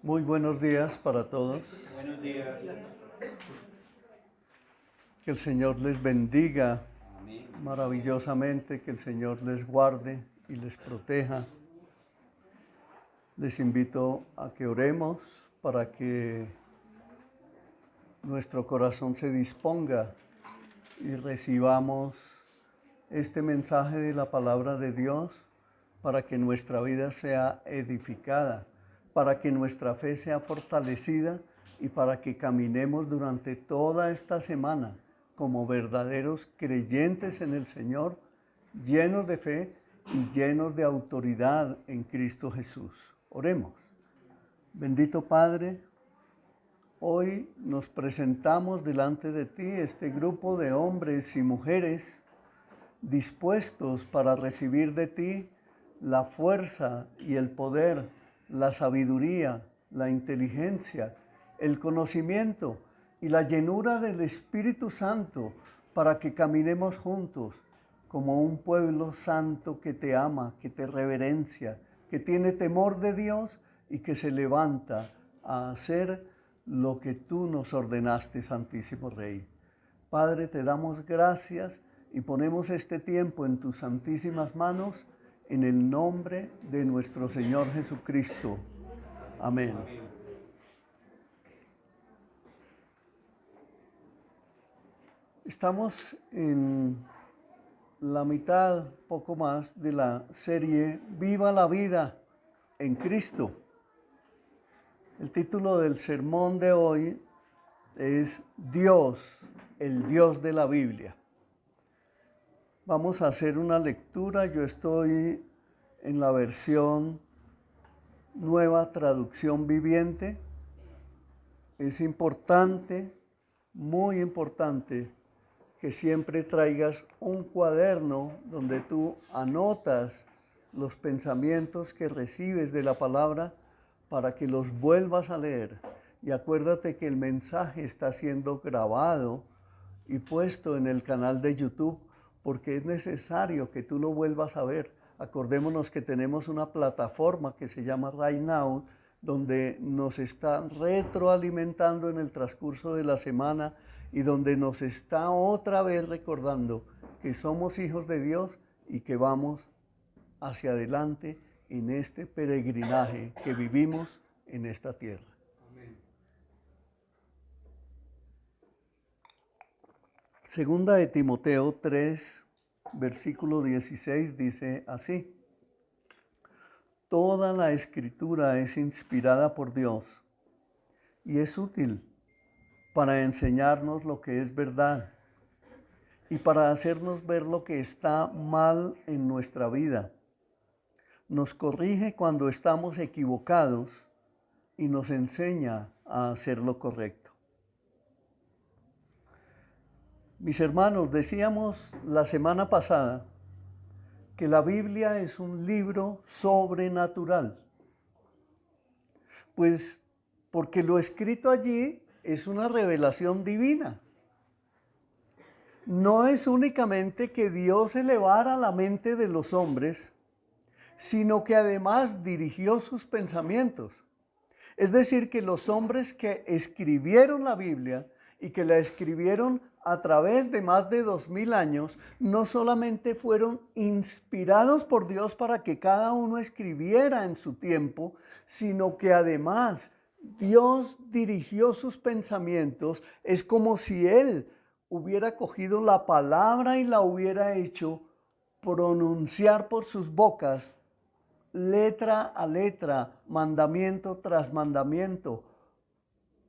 Muy buenos días para todos. Buenos días. Que el Señor les bendiga Amén. maravillosamente, que el Señor les guarde y les proteja. Les invito a que oremos para que nuestro corazón se disponga y recibamos este mensaje de la palabra de Dios para que nuestra vida sea edificada, para que nuestra fe sea fortalecida y para que caminemos durante toda esta semana como verdaderos creyentes en el Señor, llenos de fe y llenos de autoridad en Cristo Jesús. Oremos. Bendito Padre, hoy nos presentamos delante de ti este grupo de hombres y mujeres dispuestos para recibir de ti la fuerza y el poder, la sabiduría, la inteligencia, el conocimiento y la llenura del Espíritu Santo para que caminemos juntos como un pueblo santo que te ama, que te reverencia, que tiene temor de Dios y que se levanta a hacer lo que tú nos ordenaste, Santísimo Rey. Padre, te damos gracias y ponemos este tiempo en tus santísimas manos, en el nombre de nuestro Señor Jesucristo. Amén. Estamos en la mitad, poco más, de la serie Viva la vida en Cristo. El título del sermón de hoy es Dios, el Dios de la Biblia. Vamos a hacer una lectura. Yo estoy en la versión Nueva Traducción Viviente. Es importante, muy importante, que siempre traigas un cuaderno donde tú anotas los pensamientos que recibes de la palabra para que los vuelvas a leer. Y acuérdate que el mensaje está siendo grabado y puesto en el canal de YouTube porque es necesario que tú lo vuelvas a ver. Acordémonos que tenemos una plataforma que se llama Right Now, donde nos está retroalimentando en el transcurso de la semana y donde nos está otra vez recordando que somos hijos de Dios y que vamos hacia adelante en este peregrinaje que vivimos en esta tierra. Amén. Segunda de Timoteo 3, versículo 16 dice así: Toda la Escritura es inspirada por Dios y es útil para enseñarnos lo que es verdad y para hacernos ver lo que está mal en nuestra vida. Nos corrige cuando estamos equivocados y nos enseña a hacer lo correcto. Mis hermanos, decíamos la semana pasada que la Biblia es un libro sobrenatural. Pues porque lo escrito allí es una revelación divina. No es únicamente que Dios elevara la mente de los hombres, sino que además dirigió sus pensamientos. Es decir, que los hombres que escribieron la Biblia y que la escribieron a través de más de 2000 años, no solamente fueron inspirados por Dios para que cada uno escribiera en su tiempo, sino que además Dios dirigió sus pensamientos. Es como si Él hubiera cogido la palabra y la hubiera hecho pronunciar por sus bocas, letra a letra, mandamiento tras mandamiento,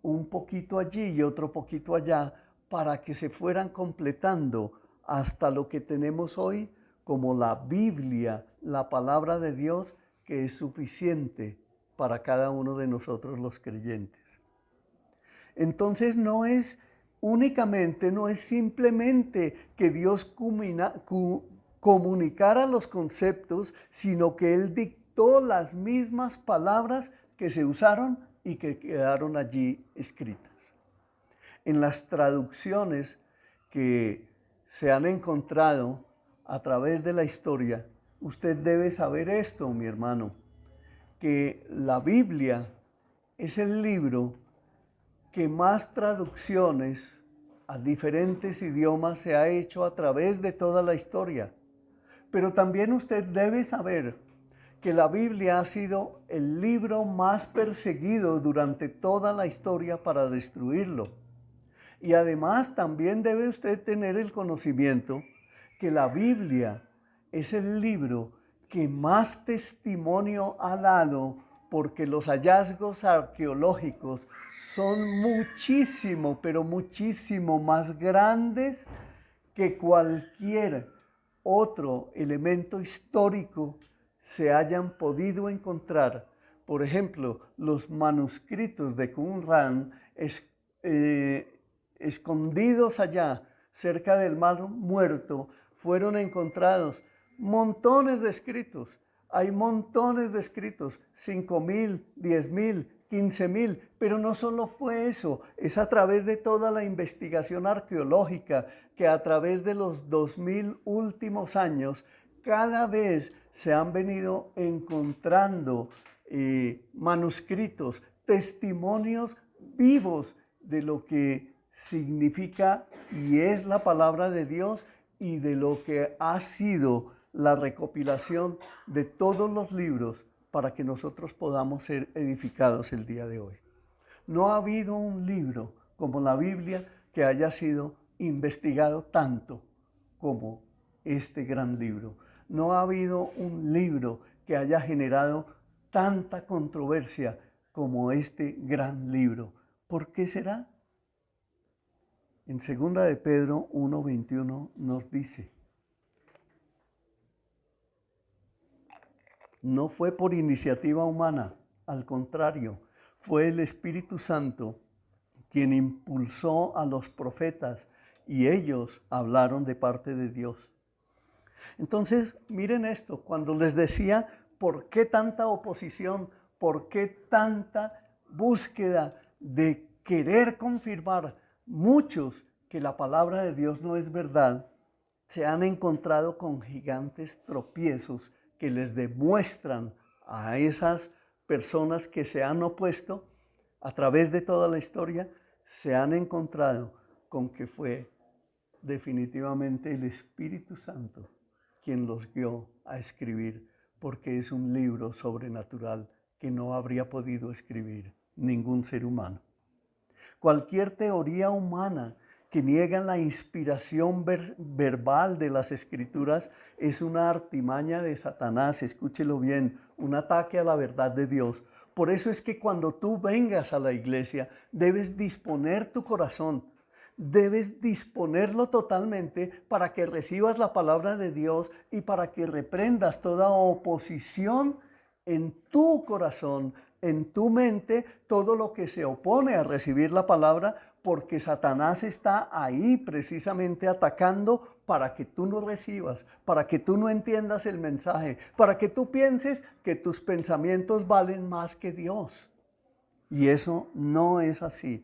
un poquito allí y otro poquito allá, para que se fueran completando hasta lo que tenemos hoy como la Biblia, la palabra de Dios, que es suficiente para cada uno de nosotros los creyentes. Entonces no es simplemente que Dios comunicara los conceptos, sino que Él dictó las mismas palabras que se usaron y que quedaron allí escritas. En las traducciones que se han encontrado a través de la historia, usted debe saber esto, mi hermano, que la Biblia es el libro que más traducciones a diferentes idiomas se ha hecho a través de toda la historia. Pero también usted debe saber que la Biblia ha sido el libro más perseguido durante toda la historia para destruirlo. Y además también debe usted tener el conocimiento que la Biblia es el libro que más testimonio ha dado, porque los hallazgos arqueológicos son muchísimo, pero muchísimo más grandes que cualquier otro elemento histórico se hayan podido encontrar. Por ejemplo, los manuscritos de Qumran escondidos allá cerca del Mar Muerto fueron encontrados montones de escritos. Hay montones de escritos, 5,000, 10,000, 15,000, pero no solo fue eso, es a través de toda la investigación arqueológica que a través de los 2,000 últimos años cada vez se han venido encontrando manuscritos, testimonios vivos de lo que significa y es la palabra de Dios y de lo que ha sido la recopilación de todos los libros para que nosotros podamos ser edificados el día de hoy. No ha habido un libro como la Biblia que haya sido investigado tanto como este gran libro. No ha habido un libro que haya generado tanta controversia como este gran libro. ¿Por qué será? En 2 de Pedro 1:21 nos dice: no fue por iniciativa humana, al contrario, fue el Espíritu Santo quien impulsó a los profetas y ellos hablaron de parte de Dios. Entonces, miren esto, cuando les decía por qué tanta oposición, por qué tanta búsqueda de querer confirmar muchos que la palabra de Dios no es verdad, se han encontrado con gigantes tropiezos que les demuestran a esas personas que se han opuesto a través de toda la historia, se han encontrado con que fue definitivamente el Espíritu Santo quien los guió a escribir, porque es un libro sobrenatural que no habría podido escribir ningún ser humano. Cualquier teoría humana que niega la inspiración verbal de las Escrituras es una artimaña de Satanás, escúchelo bien, un ataque a la verdad de Dios. Por eso es que cuando tú vengas a la iglesia, debes disponer tu corazón, debes disponerlo totalmente para que recibas la palabra de Dios y para que reprendas toda oposición en tu corazón, en tu mente, todo lo que se opone a recibir la palabra, porque Satanás está ahí precisamente atacando para que tú no recibas, para que tú no entiendas el mensaje, para que tú pienses que tus pensamientos valen más que Dios. Y eso no es así.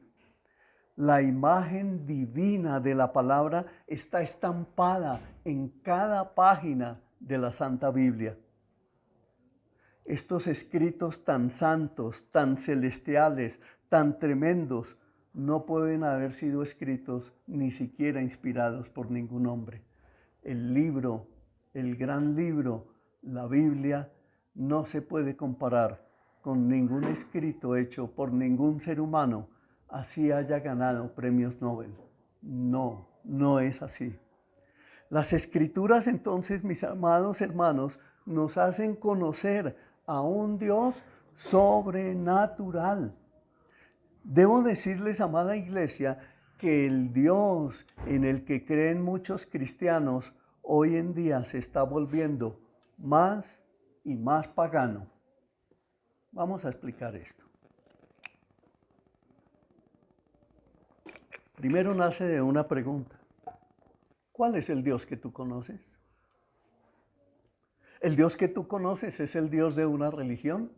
La imagen divina de la palabra está estampada en cada página de la Santa Biblia. Estos escritos tan santos, tan celestiales, tan tremendos, no pueden haber sido escritos ni siquiera inspirados por ningún hombre. El libro, el gran libro, la Biblia, no se puede comparar con ningún escrito hecho por ningún ser humano, así haya ganado premios Nobel. No, no es así. Las Escrituras entonces, mis amados hermanos, nos hacen conocer a un Dios sobrenatural. Debo decirles, amada iglesia, que el Dios en el que creen muchos cristianos hoy en día se está volviendo más y más pagano. Vamos a explicar esto. Primero nace de una pregunta. ¿Cuál es el Dios que tú conoces? ¿El Dios que tú conoces es el Dios de una religión?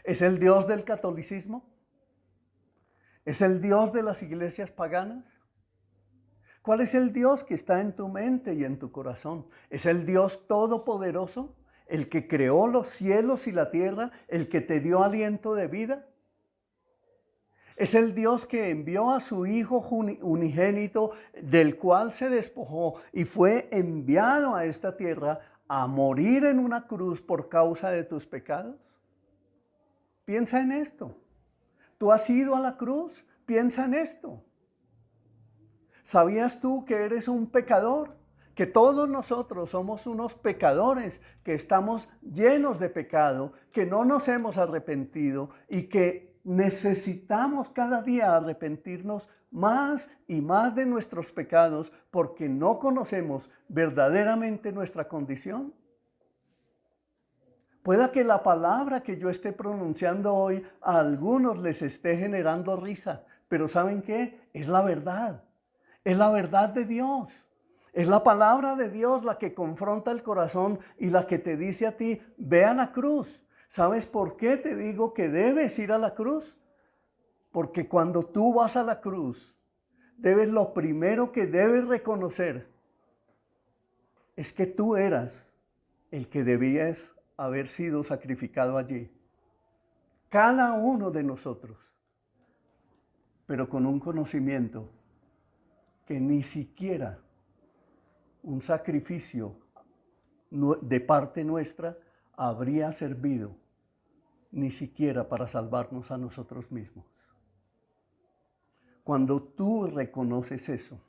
¿Es el Dios del catolicismo? ¿Es el Dios de las iglesias paganas? ¿Cuál es el Dios que está en tu mente y en tu corazón? ¿Es el Dios todopoderoso? el que creó los cielos y la tierra, el que te dio aliento de vida. Es el Dios que envió a su Hijo unigénito, del cual se despojó y fue enviado a esta tierra a morir en una cruz por causa de tus pecados. Piensa en esto. ¿Tú has ido a la cruz? Piensa en esto. ¿Sabías tú que eres un pecador? Que todos nosotros somos unos pecadores, que estamos llenos de pecado, que no nos hemos arrepentido y que necesitamos cada día arrepentirnos más y más de nuestros pecados porque no conocemos verdaderamente nuestra condición? Pueda que la palabra que yo esté pronunciando hoy a algunos les esté generando risa, pero ¿saben qué? Es la verdad. Es la verdad de Dios. Es la palabra de Dios la que confronta el corazón y la que te dice a ti, ve a la cruz. ¿Sabes por qué te digo que debes ir a la cruz? Porque cuando tú vas a la cruz, lo primero que debes reconocer es que tú eras el que debías haber sido sacrificado allí. Cada uno de nosotros, pero con un conocimiento que ni siquiera un sacrificio de parte nuestra habría servido ni siquiera para salvarnos a nosotros mismos. Cuando tú reconoces eso,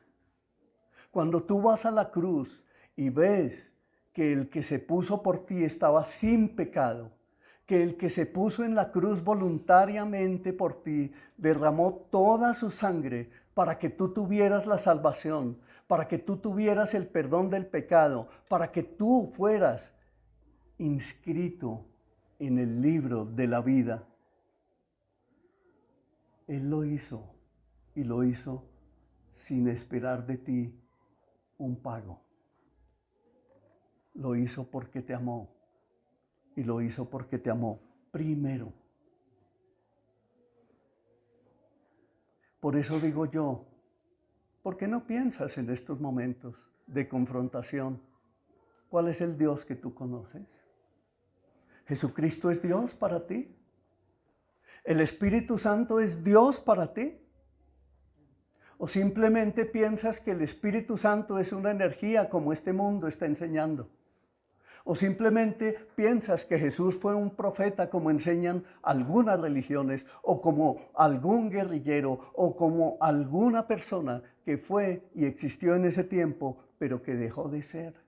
cuando tú vas a la cruz y ves que el que se puso por ti estaba sin pecado, que el que se puso en la cruz voluntariamente por ti derramó toda su sangre para que tú tuvieras la salvación, para que tú tuvieras el perdón del pecado, para que tú fueras inscrito en el libro de la vida. Él lo hizo y lo hizo sin esperar de ti un pago. Lo hizo porque te amó y lo hizo porque te amó primero. Por eso digo yo, ¿por qué no piensas en estos momentos de confrontación? ¿Cuál es el Dios que tú conoces? ¿Jesucristo es Dios para ti? ¿El Espíritu Santo es Dios para ti? ¿O simplemente piensas que el Espíritu Santo es una energía como este mundo está enseñando? ¿O simplemente piensas que Jesús fue un profeta como enseñan algunas religiones, o como algún guerrillero, o como alguna persona que fue y existió en ese tiempo, pero que dejó de ser?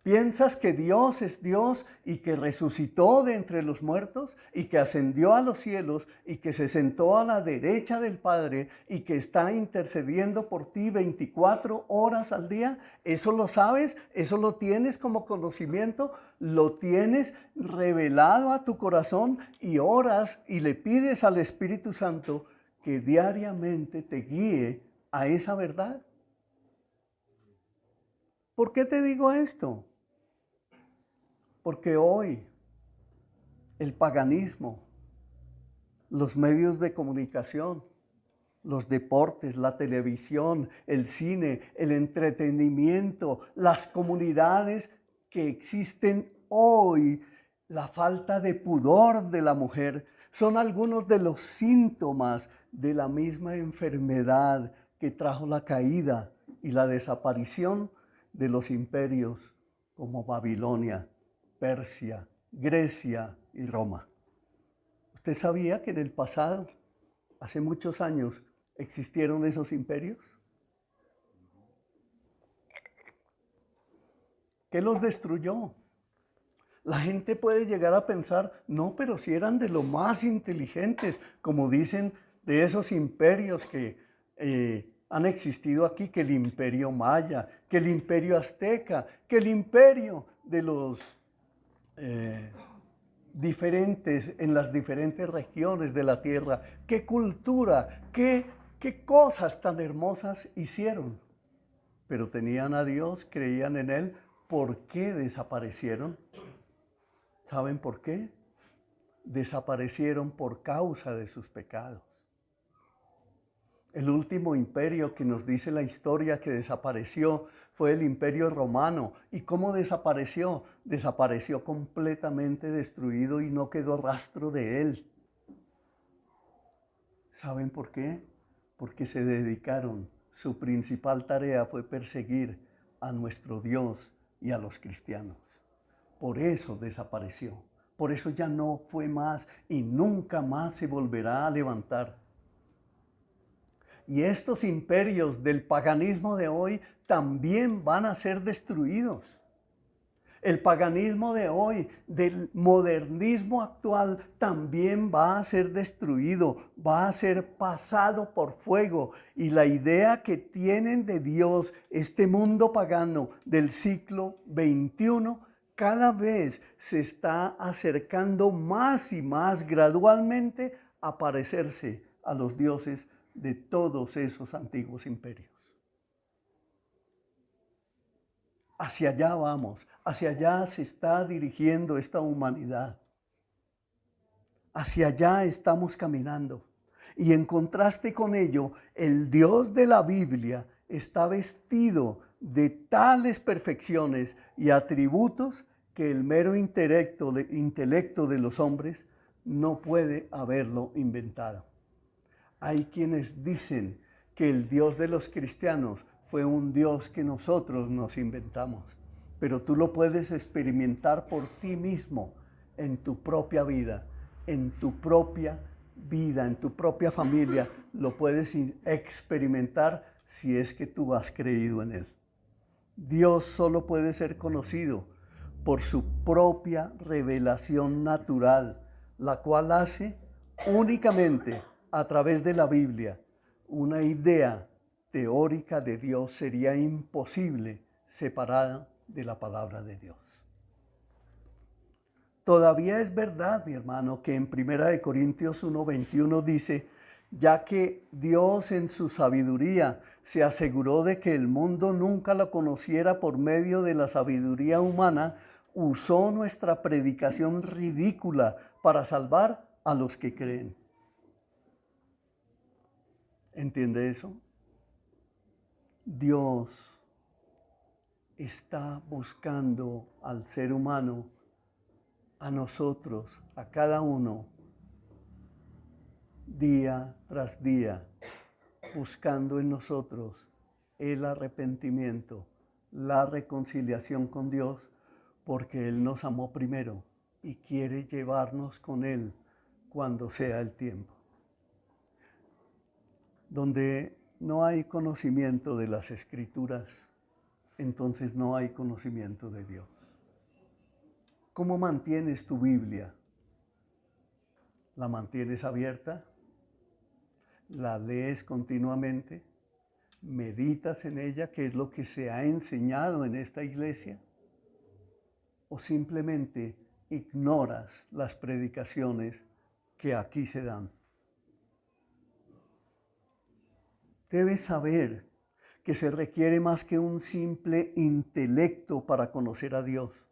¿Piensas que Dios es Dios y que resucitó de entre los muertos y que ascendió a los cielos y que se sentó a la derecha del Padre y que está intercediendo por ti 24 horas al día? ¿Eso lo sabes? ¿Eso lo tienes como conocimiento? ¿Lo tienes revelado a tu corazón y oras y le pides al Espíritu Santo que diariamente te guíe a esa verdad? ¿Por qué te digo esto? Porque hoy el paganismo, los medios de comunicación, los deportes, la televisión, el cine, el entretenimiento, las comunidades que existen hoy, la falta de pudor de la mujer, son algunos de los síntomas de la misma enfermedad que trajo la caída y la desaparición de los imperios como Babilonia, Persia, Grecia y Roma. ¿Usted sabía que en el pasado, hace muchos años, existieron esos imperios? ¿Qué los destruyó? La gente puede llegar a pensar, no, pero si eran de lo más inteligentes, como dicen de esos imperios que han existido aquí, que el imperio maya, que el imperio azteca, que el imperio de los diferentes en las diferentes regiones de la tierra. ¿Qué cultura, qué cosas tan hermosas hicieron? Pero tenían a Dios, creían en Él. ¿Por qué desaparecieron? ¿Saben por qué? Desaparecieron por causa de sus pecados. El último imperio que nos dice la historia que desapareció fue el Imperio Romano. ¿Y cómo desapareció? Desapareció completamente destruido y no quedó rastro de él. ¿Saben por qué? Porque se dedicaron. Su principal tarea fue perseguir a nuestro Dios y a los cristianos. Por eso desapareció. Por eso ya no fue más y nunca más se volverá a levantar. Y estos imperios del paganismo de hoy también van a ser destruidos. El paganismo de hoy, del modernismo actual, también va a ser destruido, va a ser pasado por fuego. Y la idea que tienen de Dios, este mundo pagano del siglo XXI, cada vez se está acercando más y más gradualmente a parecerse a los dioses de todos esos antiguos imperios. Hacia allá vamos, hacia allá se está dirigiendo esta humanidad. Hacia allá estamos caminando. Y en contraste con ello, el Dios de la Biblia está vestido de tales perfecciones y atributos que el mero intelecto de los hombres no puede haberlo inventado. Hay quienes dicen que el Dios de los cristianos fue un Dios que nosotros nos inventamos, pero tú lo puedes experimentar por ti mismo en tu propia vida, en tu propia familia. Lo puedes experimentar si es que tú has creído en Él. Dios solo puede ser conocido por su propia revelación natural, la cual hace únicamente a través de la Biblia. Una idea teórica de Dios sería imposible separada de la palabra de Dios. Todavía es verdad, mi hermano, que en 1 Corintios 1:21 dice, ya que Dios en su sabiduría se aseguró de que el mundo nunca lo conociera por medio de la sabiduría humana, usó nuestra predicación ridícula para salvar a los que creen. ¿Entiende eso? Dios está buscando al ser humano, a nosotros, a cada uno, día tras día, buscando en nosotros el arrepentimiento, la reconciliación con Dios, porque Él nos amó primero y quiere llevarnos con Él cuando sea el tiempo. Donde no hay conocimiento de las Escrituras, entonces no hay conocimiento de Dios. ¿Cómo mantienes tu Biblia? ¿La mantienes abierta? ¿La lees continuamente? ¿Meditas en ella, que es lo que se ha enseñado en esta iglesia? ¿O simplemente ignoras las predicaciones que aquí se dan? Debes saber que se requiere más que un simple intelecto para conocer a Dios.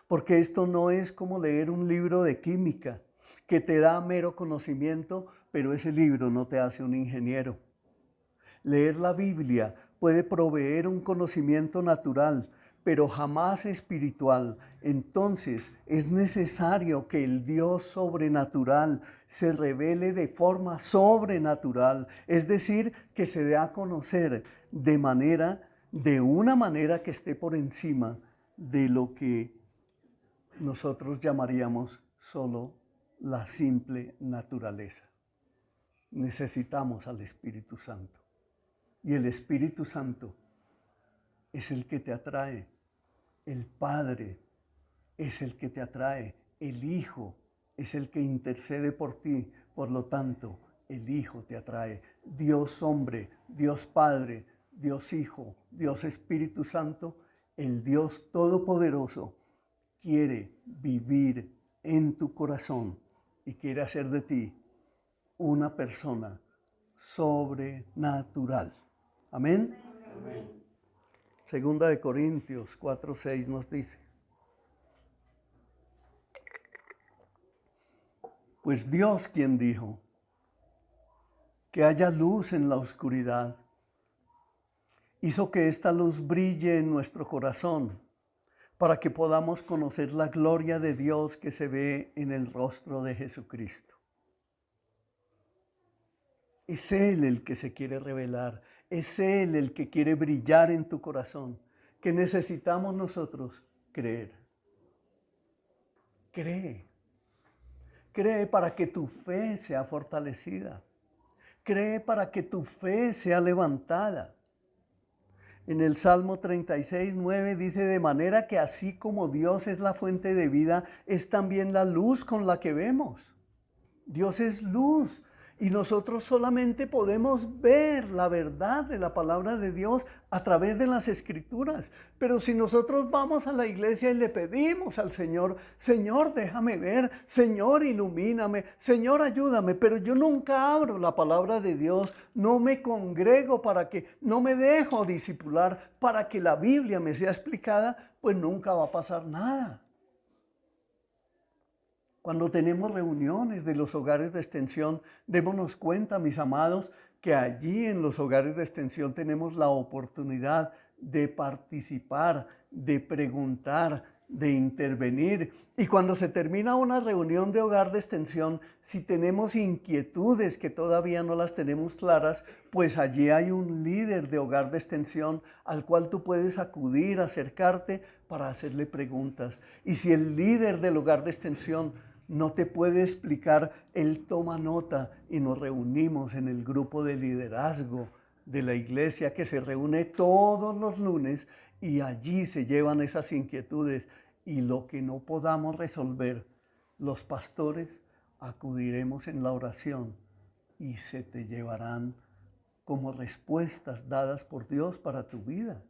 Porque esto no es como leer un libro de química que te da mero conocimiento, pero ese libro no te hace un ingeniero. Leer la Biblia puede proveer un conocimiento natural, pero jamás espiritual. Entonces es necesario que el Dios sobrenatural se revele de forma sobrenatural, es decir, que se dé a conocer de una manera que esté por encima de lo que nosotros llamaríamos solo la simple naturaleza. Necesitamos al Espíritu Santo. Y el Espíritu Santo es el que te atrae. El Padre es el que te atrae. El Hijo es el que intercede por ti. Por lo tanto, el Hijo te atrae. Dios hombre, Dios Padre, Dios Hijo, Dios Espíritu Santo, el Dios Todopoderoso, quiere vivir en tu corazón y quiere hacer de ti una persona sobrenatural. Amén. Amén. Segunda de Corintios 4:6 nos dice: pues Dios, quien dijo, que haya luz en la oscuridad. Hizo que esta luz brille en nuestro corazón para que podamos conocer la gloria de Dios que se ve en el rostro de Jesucristo. Es Él el que se quiere revelar, es Él el que quiere brillar en tu corazón, que necesitamos nosotros creer. Cree, cree para que tu fe sea fortalecida, cree para que tu fe sea levantada. En el Salmo 36, 9 dice, de manera que así como Dios es la fuente de vida, es también la luz con la que vemos. Dios es luz y nosotros solamente podemos ver la verdad de la palabra de Dios a través de las Escrituras. Pero si nosotros vamos a la iglesia y le pedimos al Señor, Señor, déjame ver, Señor, ilumíname, Señor, ayúdame, pero yo nunca abro la palabra de Dios, no me congrego no me dejo discipular para que la Biblia me sea explicada, pues nunca va a pasar nada. Cuando tenemos reuniones de los hogares de extensión, démonos cuenta, mis amados, que allí en los hogares de extensión tenemos la oportunidad de participar, de preguntar, de intervenir. Y cuando se termina una reunión de hogar de extensión, si tenemos inquietudes que todavía no las tenemos claras, pues allí hay un líder de hogar de extensión al cual tú puedes acudir, acercarte para hacerle preguntas. Y si el líder del hogar de extensión no te puede explicar, él toma nota y nos reunimos en el grupo de liderazgo de la iglesia que se reúne todos los lunes y allí se llevan esas inquietudes y lo que no podamos resolver, los pastores acudiremos en la oración y se te llevarán como respuestas dadas por Dios para tu vida.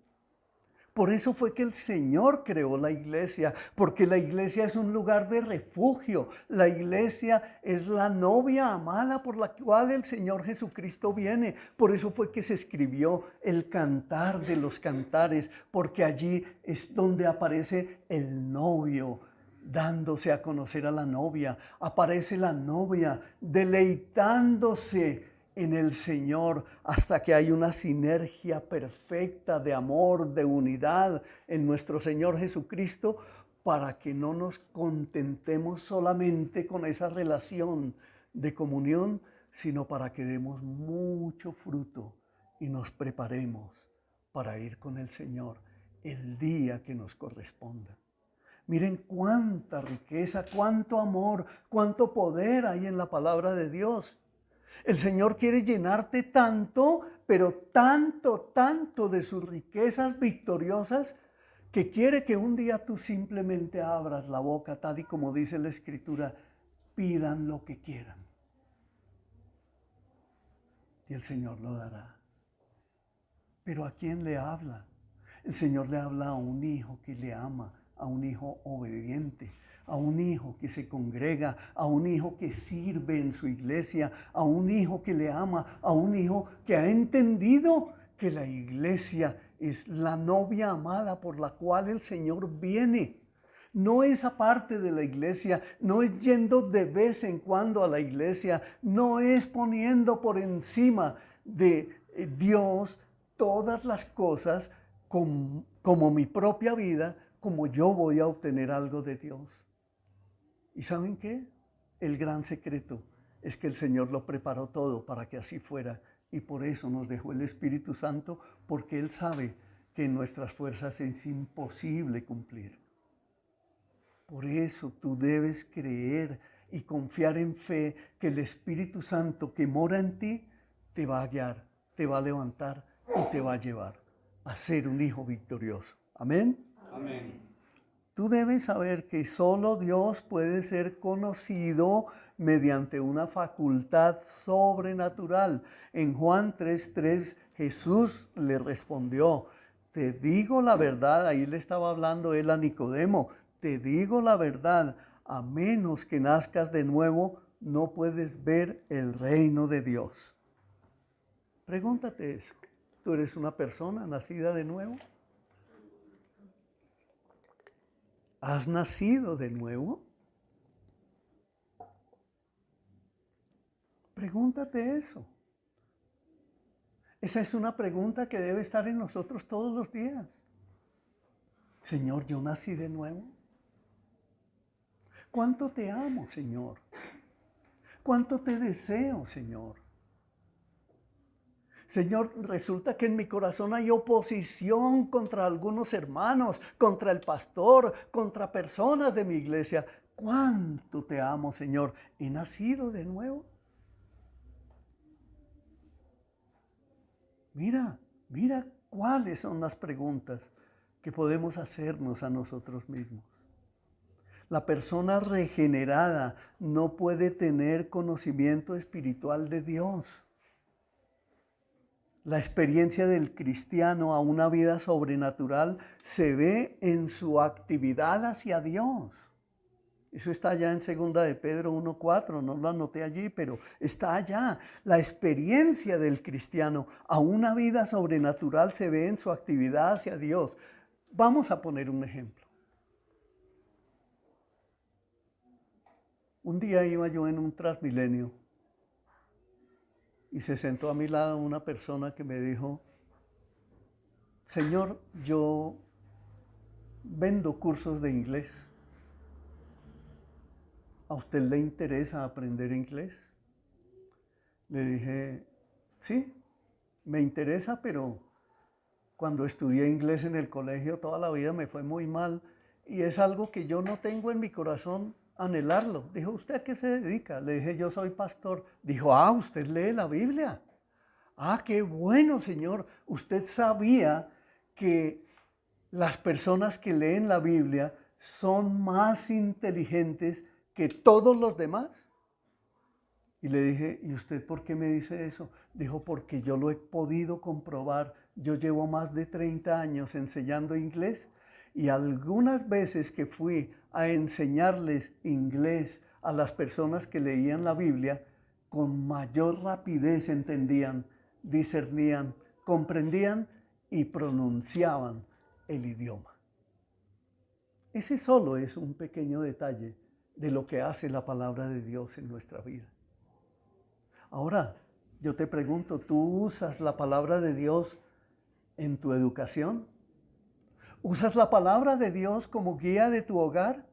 Por eso fue que el Señor creó la iglesia, porque la iglesia es un lugar de refugio. La iglesia es la novia amada por la cual el Señor Jesucristo viene. Por eso fue que se escribió el Cantar de los Cantares, porque allí es donde aparece el novio dándose a conocer a la novia. Aparece la novia deleitándose en el Señor hasta que hay una sinergia perfecta de amor, de unidad en nuestro Señor Jesucristo, para que no nos contentemos solamente con esa relación de comunión, sino para que demos mucho fruto y nos preparemos para ir con el Señor el día que nos corresponda. Miren cuánta riqueza, cuánto amor, cuánto poder hay en la palabra de Dios. El Señor quiere llenarte tanto, pero tanto, tanto de sus riquezas victoriosas, que quiere que un día tú simplemente abras la boca, tal y como dice la Escritura, pidan lo que quieran. Y el Señor lo dará. Pero ¿a quién le habla? El Señor le habla a un hijo que le ama, a un hijo obediente, a un hijo que se congrega, a un hijo que sirve en su iglesia, a un hijo que le ama, a un hijo que ha entendido que la iglesia es la novia amada por la cual el Señor viene. No es aparte de la iglesia, no es yendo de vez en cuando a la iglesia, no es poniendo por encima de Dios todas las cosas como mi propia vida, como yo voy a obtener algo de Dios. ¿Y saben qué? El gran secreto es que el Señor lo preparó todo para que así fuera. Y por eso nos dejó el Espíritu Santo, porque Él sabe que en nuestras fuerzas es imposible cumplir. Por eso tú debes creer y confiar en fe que el Espíritu Santo que mora en ti te va a guiar, te va a levantar y te va a llevar a ser un hijo victorioso. Amén. Amén. Tú debes saber que solo Dios puede ser conocido mediante una facultad sobrenatural. En Juan 3:3 Jesús le respondió, te digo la verdad, ahí le estaba hablando él a Nicodemo, te digo la verdad, a menos que nazcas de nuevo, no puedes ver el reino de Dios. Pregúntate eso, ¿tú eres una persona nacida de nuevo? ¿Has nacido de nuevo? Pregúntate eso. Esa es una pregunta que debe estar en nosotros todos los días. Señor, ¿yo nací de nuevo? ¿Cuánto te amo, Señor? ¿Cuánto te deseo, Señor? Señor, resulta que en mi corazón hay oposición contra algunos hermanos, contra el pastor, contra personas de mi iglesia. ¿Cuánto te amo, Señor? ¿He nacido de nuevo? Mira cuáles son las preguntas que podemos hacernos a nosotros mismos. La persona regenerada no puede tener conocimiento espiritual de Dios. La experiencia del cristiano a una vida sobrenatural se ve en su actividad hacia Dios. Eso está allá en 2 de Pedro 1:4, no lo anoté allí, pero está allá. La experiencia del cristiano a una vida sobrenatural se ve en su actividad hacia Dios. Vamos a poner un ejemplo. Un día iba yo en un Transmilenio y se sentó a mi lado una persona que me dijo: Señor, yo vendo cursos de inglés. ¿A usted le interesa aprender inglés? Le dije, sí, me interesa, pero cuando estudié inglés en el colegio toda la vida me fue muy mal y es algo que yo no tengo en mi corazón anhelarlo. Dijo, ¿usted a qué se dedica? Le dije, yo soy pastor. Dijo, ¿usted lee la Biblia? Qué bueno, Señor. ¿Usted sabía que las personas que leen la Biblia son más inteligentes que todos los demás? Y le dije, ¿y usted por qué me dice eso? Dijo, porque yo lo he podido comprobar. Yo llevo más de 30 años enseñando inglés y algunas veces que fui a enseñarles inglés a las personas que leían la Biblia, con mayor rapidez entendían, discernían, comprendían y pronunciaban el idioma. Ese solo es un pequeño detalle de lo que hace la palabra de Dios en nuestra vida. Ahora, yo te pregunto, ¿tú usas la palabra de Dios en tu educación? ¿Usas la palabra de Dios como guía de tu hogar?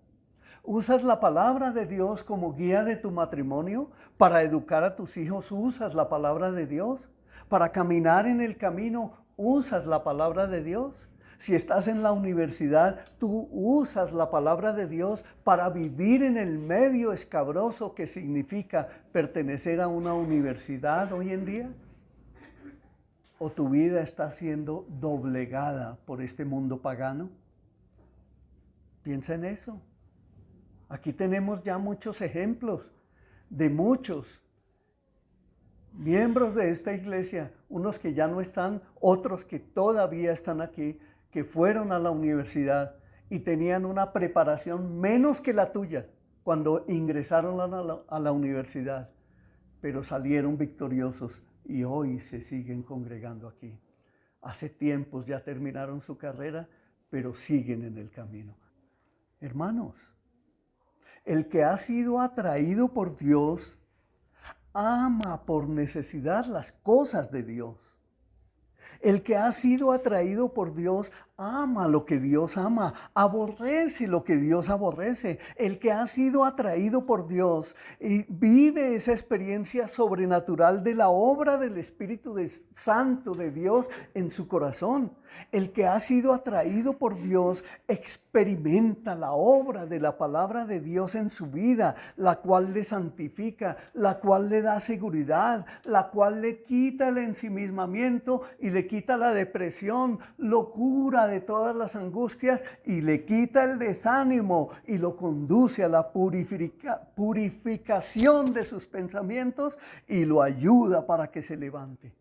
¿Usas la palabra de Dios como guía de tu matrimonio? ¿Para educar a tus hijos usas la palabra de Dios? ¿Para caminar en el camino usas la palabra de Dios? Si estás en la universidad, ¿tú usas la palabra de Dios para vivir en el medio escabroso que significa pertenecer a una universidad hoy en día? ¿O tu vida está siendo doblegada por este mundo pagano? Piensa en eso. Aquí tenemos ya muchos ejemplos de muchos miembros de esta iglesia, unos que ya no están, otros que todavía están aquí, que fueron a la universidad y tenían una preparación menos que la tuya cuando ingresaron a la universidad, pero salieron victoriosos y hoy se siguen congregando aquí. Hace tiempos ya terminaron su carrera, pero siguen en el camino. Hermanos, el que ha sido atraído por Dios ama por necesidad las cosas de Dios. El que ha sido atraído por Dios ama lo que Dios ama, aborrece lo que Dios aborrece. El que ha sido atraído por Dios y vive esa experiencia sobrenatural de la obra del Espíritu Santo de Dios en su corazón. El que ha sido atraído por Dios experimenta la obra de la palabra de Dios en su vida, la cual le santifica, la cual le da seguridad, la cual le quita el ensimismamiento y le quita la depresión, lo cura de todas las angustias y le quita el desánimo y lo conduce a la purificación de sus pensamientos y lo ayuda para que se levante.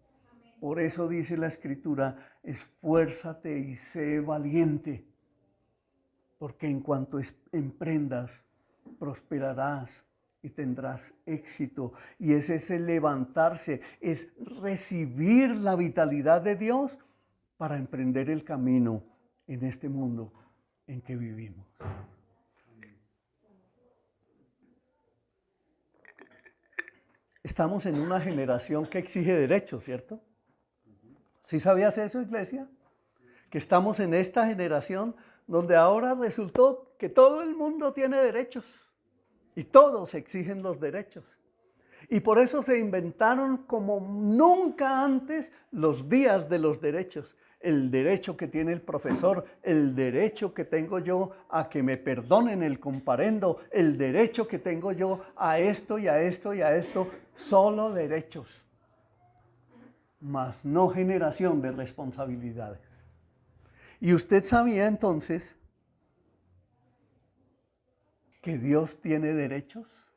Por eso dice la Escritura, esfuérzate y sé valiente, porque en cuanto emprendas, prosperarás y tendrás éxito. Y es ese levantarse, es recibir la vitalidad de Dios para emprender el camino en este mundo en que vivimos. Estamos en una generación que exige derechos, ¿cierto? ¿Sí sabías eso, iglesia? Que estamos en esta generación donde ahora resultó que todo el mundo tiene derechos y todos exigen los derechos. Y por eso se inventaron como nunca antes los días de los derechos. El derecho que tiene el profesor, el derecho que tengo yo a que me perdonen el comparendo, el derecho que tengo yo a esto y a esto y a esto, solo derechos, mas no generación de responsabilidades. ¿Y usted sabía entonces que Dios tiene derechos?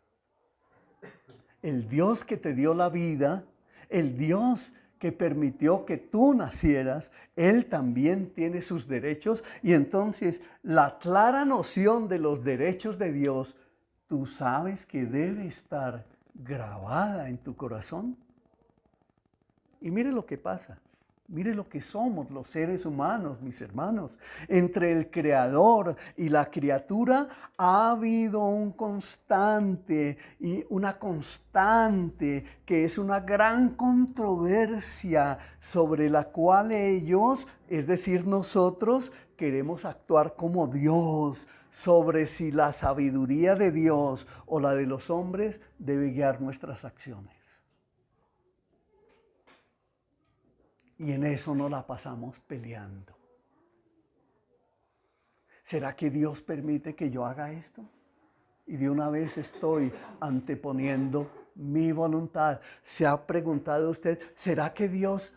El Dios que te dio la vida, el Dios que permitió que tú nacieras, Él también tiene sus derechos. Y entonces la clara noción de los derechos de Dios, tú sabes que debe estar grabada en tu corazón. Y mire lo que pasa. Mire lo que somos los seres humanos, mis hermanos. Entre el Creador y la criatura ha habido una constante que es una gran controversia sobre la cual ellos, es decir, nosotros, queremos actuar como Dios, sobre si la sabiduría de Dios o la de los hombres debe guiar nuestras acciones. Y en eso nos la pasamos peleando. ¿Será que Dios permite que yo haga esto? Y de una vez estoy anteponiendo mi voluntad. ¿Se ha preguntado usted, será que Dios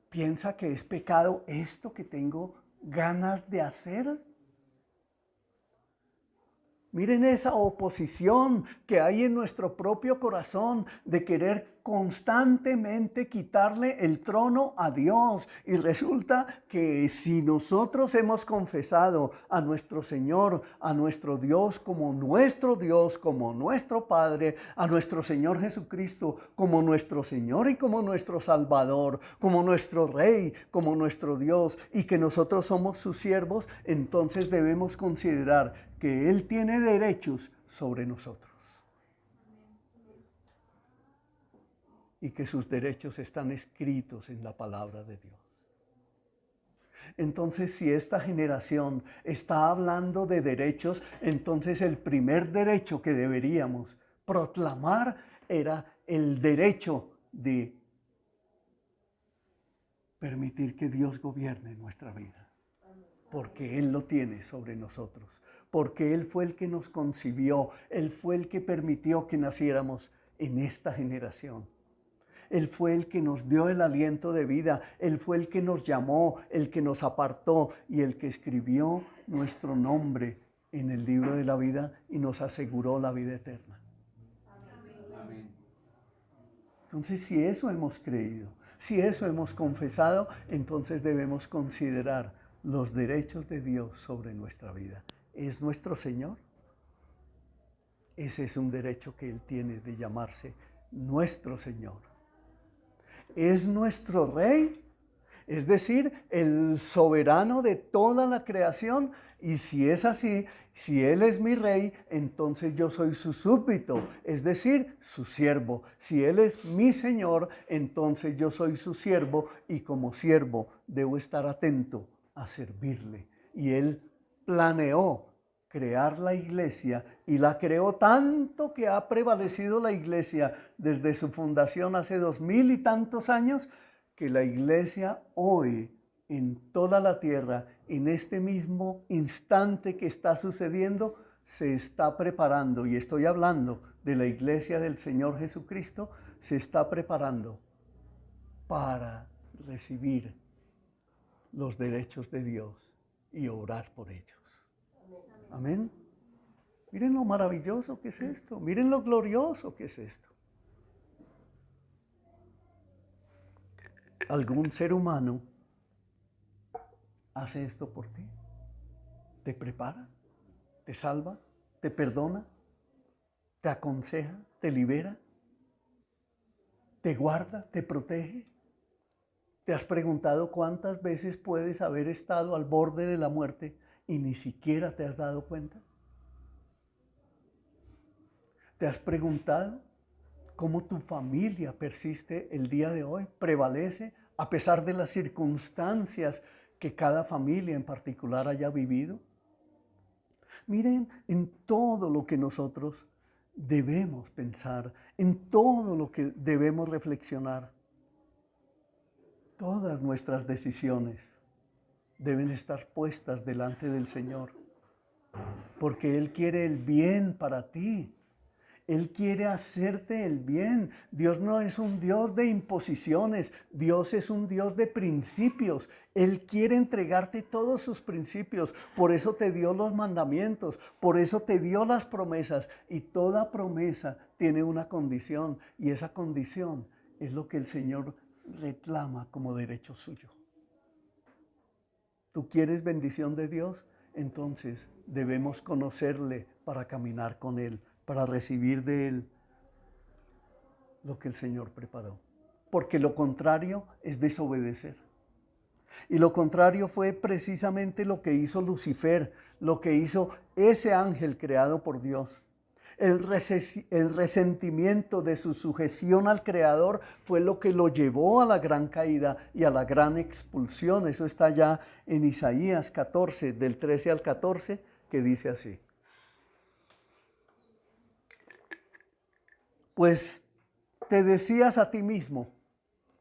piensa que es pecado esto que tengo ganas de hacer? Miren esa oposición que hay en nuestro propio corazón de querer constantemente quitarle el trono a Dios. Y resulta que si nosotros hemos confesado a nuestro Señor, a nuestro Dios, como nuestro Padre, a nuestro Señor Jesucristo como nuestro Señor y como nuestro Salvador, como nuestro Rey, como nuestro Dios, y que nosotros somos sus siervos, entonces debemos considerar que Él tiene derechos sobre nosotros y que sus derechos están escritos en la palabra de Dios. Entonces, si esta generación está hablando de derechos, entonces el primer derecho que deberíamos proclamar era el derecho de permitir que Dios gobierne nuestra vida, porque Él lo tiene sobre nosotros. Porque Él fue el que nos concibió, Él fue el que permitió que naciéramos en esta generación. Él fue el que nos dio el aliento de vida, Él fue el que nos llamó, el que nos apartó y el que escribió nuestro nombre en el libro de la vida y nos aseguró la vida eterna. Amén. Entonces, si eso hemos creído, si eso hemos confesado, entonces debemos considerar los derechos de Dios sobre nuestra vida. ¿Es nuestro Señor? Ese es un derecho que Él tiene de llamarse nuestro Señor. ¿Es nuestro Rey? Es decir, el soberano de toda la creación. Y si es así, si Él es mi Rey, entonces yo soy su súbdito, es decir, su siervo. Si Él es mi Señor, entonces yo soy su siervo y como siervo debo estar atento a servirle. Y Él planeó crear la iglesia y la creó tanto que ha prevalecido la iglesia desde su fundación hace 2000 y tantos años, que la iglesia hoy en toda la tierra, en este mismo instante que está sucediendo, se está preparando, y estoy hablando de la iglesia del Señor Jesucristo, se está preparando para recibir los derechos de Dios y orar por ellos. Amén. Miren lo maravilloso que es esto. Miren lo glorioso que es esto. ¿Algún ser humano hace esto por ti? ¿Te prepara? ¿Te salva? ¿Te perdona? ¿Te aconseja? ¿Te libera? ¿Te guarda? ¿Te protege? ¿Te has preguntado cuántas veces puedes haber estado al borde de la muerte y ni siquiera te has dado cuenta? ¿Te has preguntado cómo tu familia persiste el día de hoy, prevalece a pesar de las circunstancias que cada familia en particular haya vivido. Miren en todo lo que nosotros debemos pensar, en todo lo que debemos reflexionar. Todas nuestras decisiones deben estar puestas delante del Señor, porque Él quiere el bien para ti. Él quiere hacerte el bien. Dios no es un Dios de imposiciones. Dios es un Dios de principios. Él quiere entregarte todos sus principios. Por eso te dio los mandamientos. Por eso te dio las promesas. Y toda promesa tiene una condición. Y esa condición es lo que el Señor reclama como derecho suyo. ¿Tú quieres bendición de Dios? Entonces debemos conocerle para caminar con Él, para recibir de Él lo que el Señor preparó. Porque lo contrario es desobedecer. Y lo contrario fue precisamente lo que hizo Lucifer, lo que hizo ese ángel creado por Dios. El resentimiento de su sujeción al Creador fue lo que lo llevó a la gran caída y a la gran expulsión. Eso está ya en Isaías 14, del 13 al 14, que dice así. Pues te decías a ti mismo,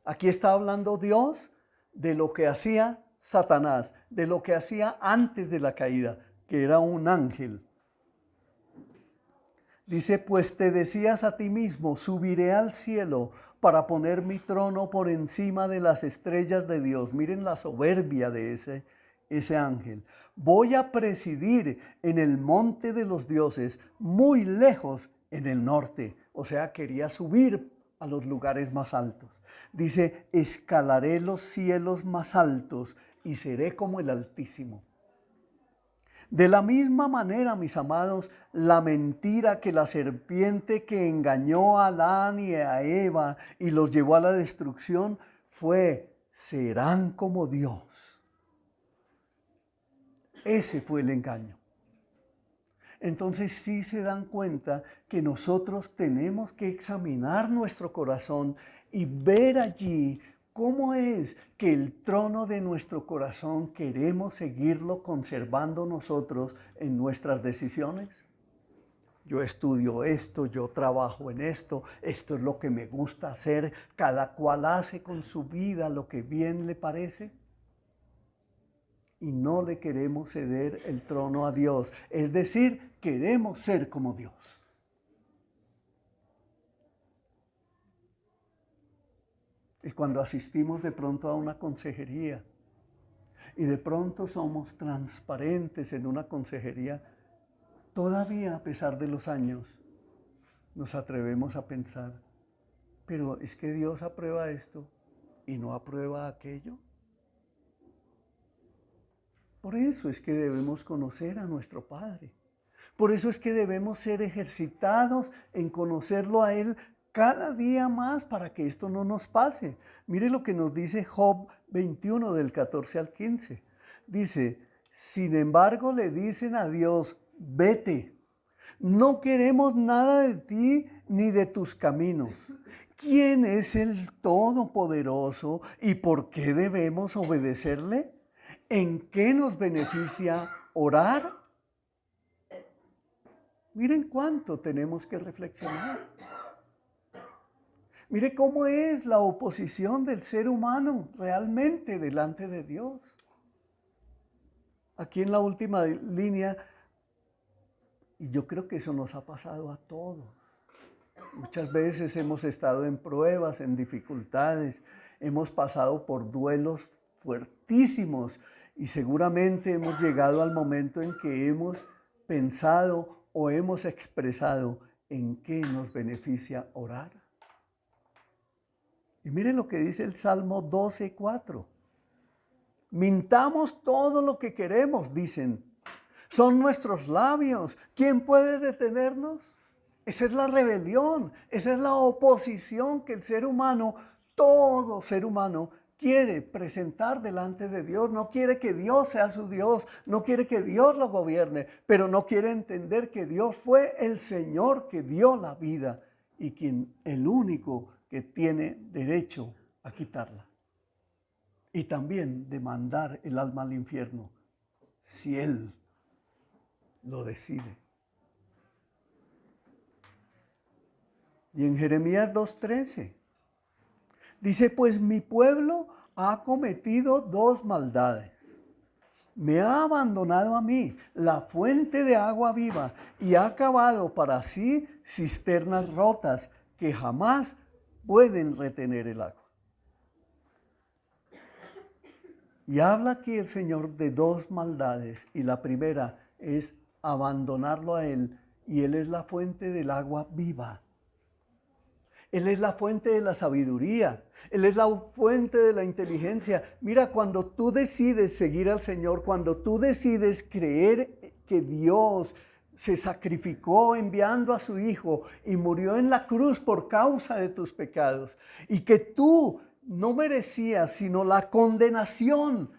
aquí está hablando Dios de lo que hacía Satanás, de lo que hacía antes de la caída, que era un ángel. Dice, pues te decías a ti mismo, subiré al cielo para poner mi trono por encima de las estrellas de Dios. Miren la soberbia de ese ángel. Voy a presidir en el monte de los dioses, muy lejos en el norte. O sea, quería subir a los lugares más altos. Dice, escalaré los cielos más altos y seré como el Altísimo. De la misma manera, mis amados, la mentira que la serpiente que engañó a Adán y a Eva y los llevó a la destrucción fue, serán como Dios. Ese fue el engaño. Entonces sí se dan cuenta que nosotros tenemos que examinar nuestro corazón y ver allí cómo es que el trono de nuestro corazón queremos seguirlo conservando nosotros en nuestras decisiones. Yo estudio esto, yo trabajo en esto, esto es lo que me gusta hacer, cada cual hace con su vida lo que bien le parece. Y no le queremos ceder el trono a Dios, es decir, queremos ser como Dios. Y cuando asistimos de pronto a una consejería y de pronto somos transparentes en una consejería, todavía a pesar de los años nos atrevemos a pensar, pero es que Dios aprueba esto y no aprueba aquello. Por eso es que debemos conocer a nuestro Padre. Por eso es que debemos ser ejercitados en conocerlo a Él cada día más para que esto no nos pase. Mire lo que nos dice Job 21 del 14 al 15. Dice, sin embargo le dicen a Dios, vete, no queremos nada de ti ni de tus caminos. ¿Quién es el Todopoderoso y por qué debemos obedecerle? ¿En qué nos beneficia orar? Miren cuánto tenemos que reflexionar. Mire cómo es la oposición del ser humano realmente delante de Dios. Aquí en la última línea, y yo creo que eso nos ha pasado a todos. Muchas veces hemos estado en pruebas, en dificultades, hemos pasado por duelos fuertísimos y seguramente hemos llegado al momento en que hemos pensado o hemos expresado en qué nos beneficia orar. Y miren lo que dice el Salmo 12:4. Mintamos todo lo que queremos, dicen. Son nuestros labios. ¿Quién puede detenernos? Esa es la rebelión, esa es la oposición que el ser humano, todo ser humano, quiere presentar delante de Dios. No quiere que Dios sea su Dios, no quiere que Dios lo gobierne, pero no quiere entender que Dios fue el Señor que dio la vida y quien el único que tiene derecho a quitarla. y también de mandar el alma al infierno, si Él lo decide. Y en Jeremías 2:13 dice, pues mi pueblo ha cometido dos maldades. Me ha abandonado a mí, la fuente de agua viva, y ha cavado para sí cisternas rotas que jamás pueden retener el agua. Y habla aquí el Señor de dos maldades, y la primera es abandonarlo a Él, y Él es la fuente del agua viva. Él es la fuente de la sabiduría, Él es la fuente de la inteligencia. Mira, cuando tú decides seguir al Señor, cuando tú decides creer que Dios se sacrificó enviando a su Hijo y murió en la cruz por causa de tus pecados, y que tú no merecías sino la condenación,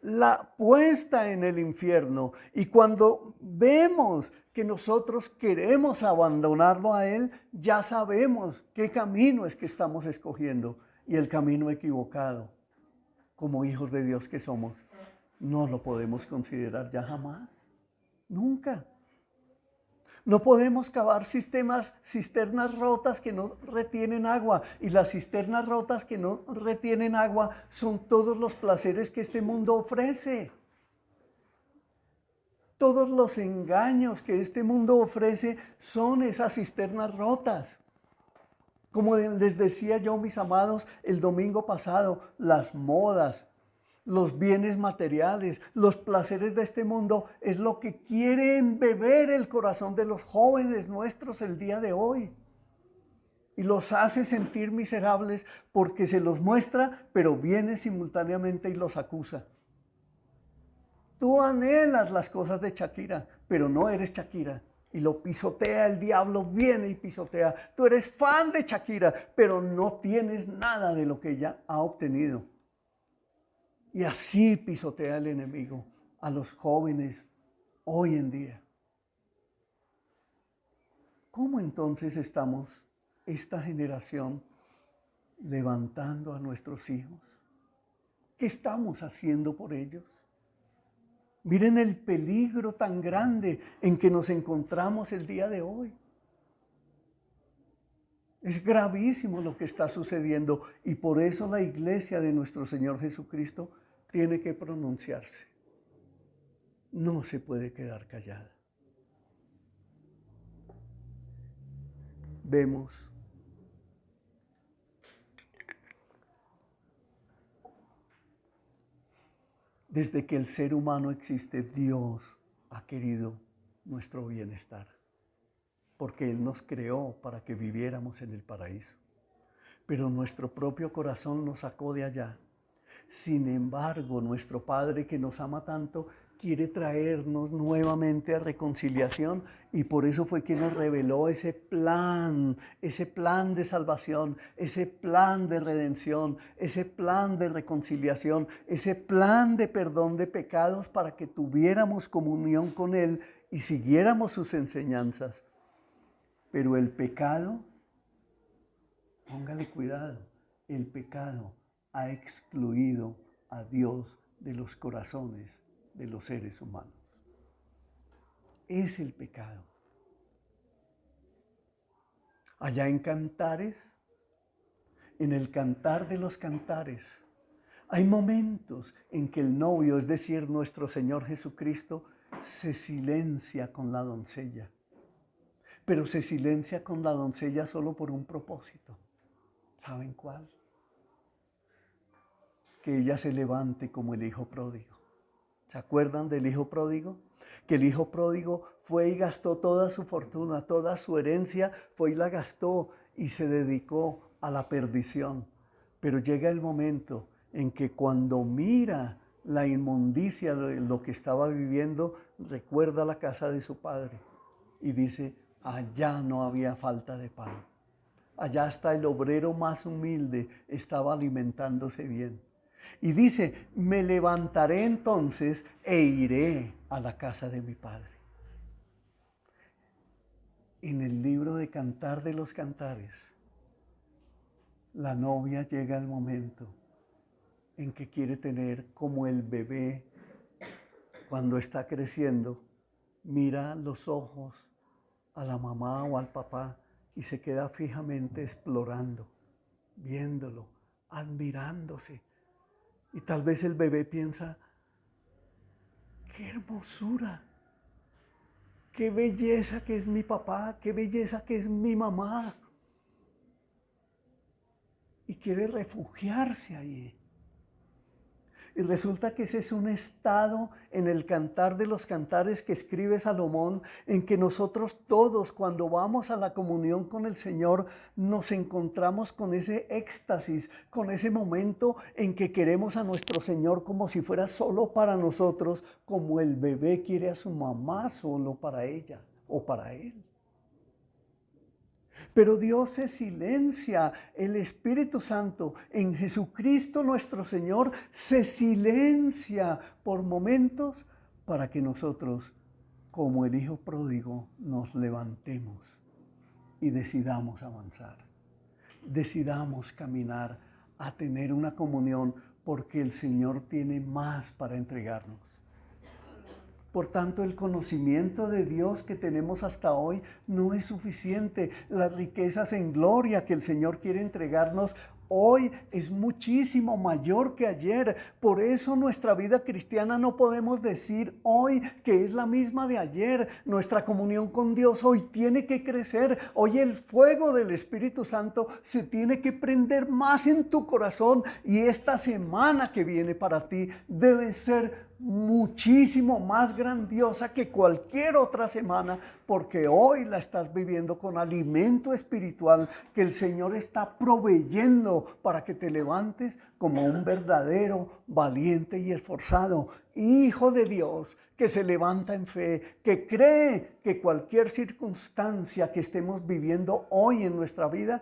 la puesta en el infierno. Y cuando vemos que nosotros queremos abandonarlo a Él, ya sabemos qué camino es que estamos escogiendo, y el camino equivocado, como hijos de Dios que somos, no lo podemos considerar ya jamás, nunca. No podemos cavar cisternas rotas que no retienen agua. Y las cisternas rotas que no retienen agua son todos los placeres que este mundo ofrece. Todos los engaños que este mundo ofrece son esas cisternas rotas. Como les decía yo, mis amados, el domingo pasado, las modas, los bienes materiales, los placeres de este mundo es lo que quiere embeber el corazón de los jóvenes nuestros el día de hoy. Y los hace sentir miserables porque se los muestra, pero viene simultáneamente y los acusa. Tú anhelas las cosas de Shakira, pero no eres Shakira. Y lo pisotea, el diablo viene y pisotea. Tú eres fan de Shakira, pero no tienes nada de lo que ella ha obtenido. Y así pisotea el enemigo a los jóvenes hoy en día. ¿Cómo entonces estamos, esta generación, levantando a nuestros hijos? ¿Qué estamos haciendo por ellos? Miren el peligro tan grande en que nos encontramos el día de hoy. Es gravísimo lo que está sucediendo, y por eso la iglesia de nuestro Señor Jesucristo tiene que pronunciarse. No se puede quedar callada. Vemos desde que el ser humano existe, Dios ha querido nuestro bienestar, porque Él nos creó para que viviéramos en el paraíso. Pero nuestro propio corazón nos sacó de allá. Sin embargo, nuestro Padre, que nos ama tanto, quiere traernos nuevamente a reconciliación, y por eso fue que nos reveló ese plan de salvación, ese plan de redención, ese plan de reconciliación, ese plan de perdón de pecados, para que tuviéramos comunión con Él y siguiéramos sus enseñanzas. Pero el pecado, póngale cuidado, el pecado ha excluido a Dios de los corazones de los seres humanos. Es el pecado. Allá en Cantares, en el Cantar de los Cantares, hay momentos en que el novio, es decir, nuestro Señor Jesucristo, se silencia con la doncella. Pero se silencia con la doncella solo por un propósito. ¿Saben cuál? Que ella se levante como el hijo pródigo. ¿Se acuerdan del hijo pródigo? Que el hijo pródigo fue y gastó toda su fortuna, toda su herencia, fue y la gastó y se dedicó a la perdición. Pero llega el momento en que cuando mira la inmundicia de lo que estaba viviendo, recuerda la casa de su padre y dice, allá no había falta de pan. Allá hasta el obrero más humilde estaba alimentándose bien. Y dice, me levantaré entonces e iré a la casa de mi padre. En el libro de Cantar de los Cantares, la novia llega al momento en que quiere tener como el bebé cuando está creciendo, mira los ojos a la mamá o al papá y se queda fijamente explorando, viéndolo, admirándose. Y tal vez el bebé piensa, qué hermosura, qué belleza que es mi papá, qué belleza que es mi mamá. Y quiere refugiarse ahí. Y resulta que ese es un estado en el Cantar de los Cantares que escribe Salomón, en que nosotros todos cuando vamos a la comunión con el Señor nos encontramos con ese éxtasis, con ese momento en que queremos a nuestro Señor como si fuera solo para nosotros, como el bebé quiere a su mamá solo para ella o para él. Pero Dios se silencia, el Espíritu Santo en Jesucristo nuestro Señor se silencia por momentos para que nosotros, como el Hijo pródigo, nos levantemos y decidamos avanzar. Decidamos caminar a tener una comunión porque el Señor tiene más para entregarnos. Por tanto, el conocimiento de Dios que tenemos hasta hoy no es suficiente. Las riquezas en gloria que el Señor quiere entregarnos hoy es muchísimo mayor que ayer. Por eso nuestra vida cristiana no podemos decir hoy que es la misma de ayer. Nuestra comunión con Dios hoy tiene que crecer. Hoy el fuego del Espíritu Santo se tiene que prender más en tu corazón. Y esta semana que viene para ti debe ser muchísimo más grandiosa que cualquier otra semana, porque hoy la estás viviendo con alimento espiritual que el Señor está proveyendo para que te levantes como un verdadero valiente y esforzado hijo de Dios que se levanta en fe, que cree que cualquier circunstancia que estemos viviendo hoy en nuestra vida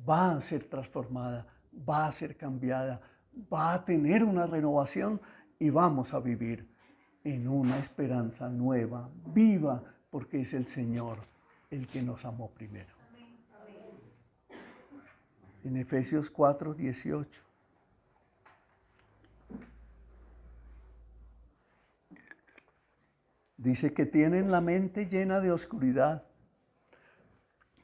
va a ser transformada, va a ser cambiada, va a tener una renovación y vamos a vivir en una esperanza nueva, viva, porque es el Señor el que nos amó primero. En Efesios 4:18. Dice que tienen la mente llena de oscuridad,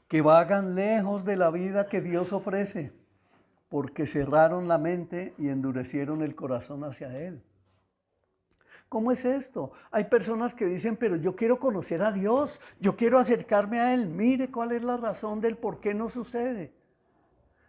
que vagan lejos de la vida que Dios ofrece, porque cerraron la mente y endurecieron el corazón hacia Él. ¿Cómo es esto? Hay personas que dicen, pero yo quiero conocer a Dios, yo quiero acercarme a Él. Mire cuál es la razón del por qué no sucede.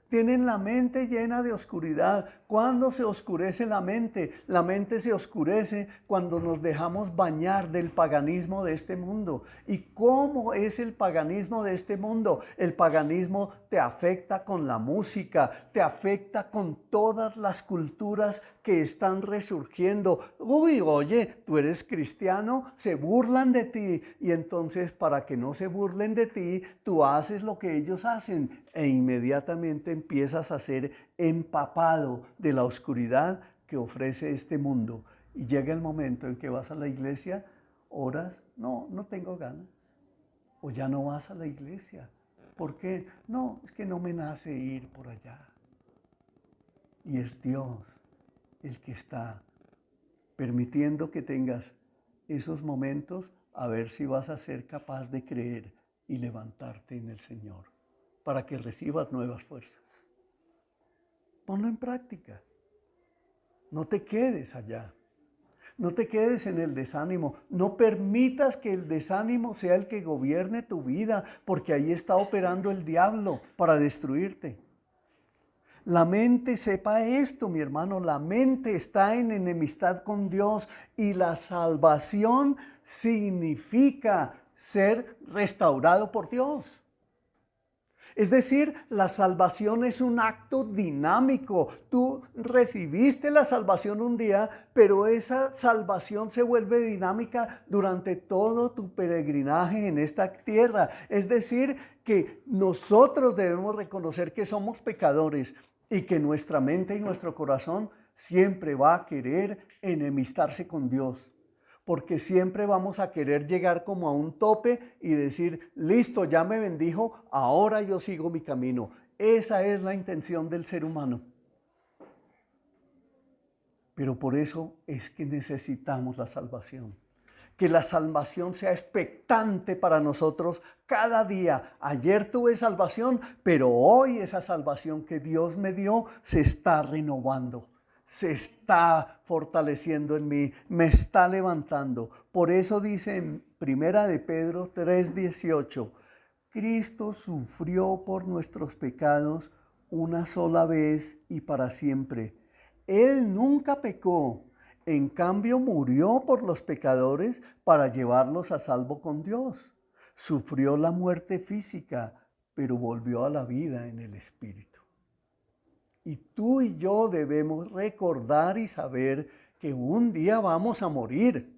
Tienen la mente llena de oscuridad. ¿Cuándo se oscurece la mente? La mente se oscurece cuando nos dejamos bañar del paganismo de este mundo. ¿Y cómo es el paganismo de este mundo? El paganismo te afecta con la música, te afecta con todas las culturas que están resurgiendo. Uy, oye, tú eres cristiano, se burlan de ti. Y entonces, para que no se burlen de ti, tú haces lo que ellos hacen e inmediatamente empiezas a ser empapado de la oscuridad que ofrece este mundo. Y llega el momento en que vas a la iglesia, oras, no tengo ganas. O ya no vas a la iglesia. ¿Por qué? No, es que no me nace ir por allá. Y es Dios el que está permitiendo que tengas esos momentos a ver si vas a ser capaz de creer y levantarte en el Señor para que recibas nuevas fuerzas. Ponlo en práctica. No te quedes allá. No te quedes en el desánimo. No permitas que el desánimo sea el que gobierne tu vida, porque ahí está operando el diablo para destruirte. La mente, sepa esto, mi hermano, la mente está en enemistad con Dios y la salvación significa ser restaurado por Dios. Es decir, la salvación es un acto dinámico. Tú recibiste la salvación un día, pero esa salvación se vuelve dinámica durante todo tu peregrinaje en esta tierra. Es decir, que nosotros debemos reconocer que somos pecadores y que nuestra mente y nuestro corazón siempre va a querer enemistarse con Dios. Porque siempre vamos a querer llegar como a un tope y decir, listo, ya me bendijo, ahora yo sigo mi camino. Esa es la intención del ser humano. Pero por eso es que necesitamos la salvación. Que la salvación sea expectante para nosotros cada día. Ayer tuve salvación, pero hoy esa salvación que Dios me dio se está renovando, se está fortaleciendo en mí, me está levantando. Por eso dice en 1 de Pedro 3:18, Cristo sufrió por nuestros pecados una sola vez y para siempre. Él nunca pecó. En cambio, murió por los pecadores para llevarlos a salvo con Dios. Sufrió la muerte física, pero volvió a la vida en el Espíritu. Y tú y yo debemos recordar y saber que un día vamos a morir,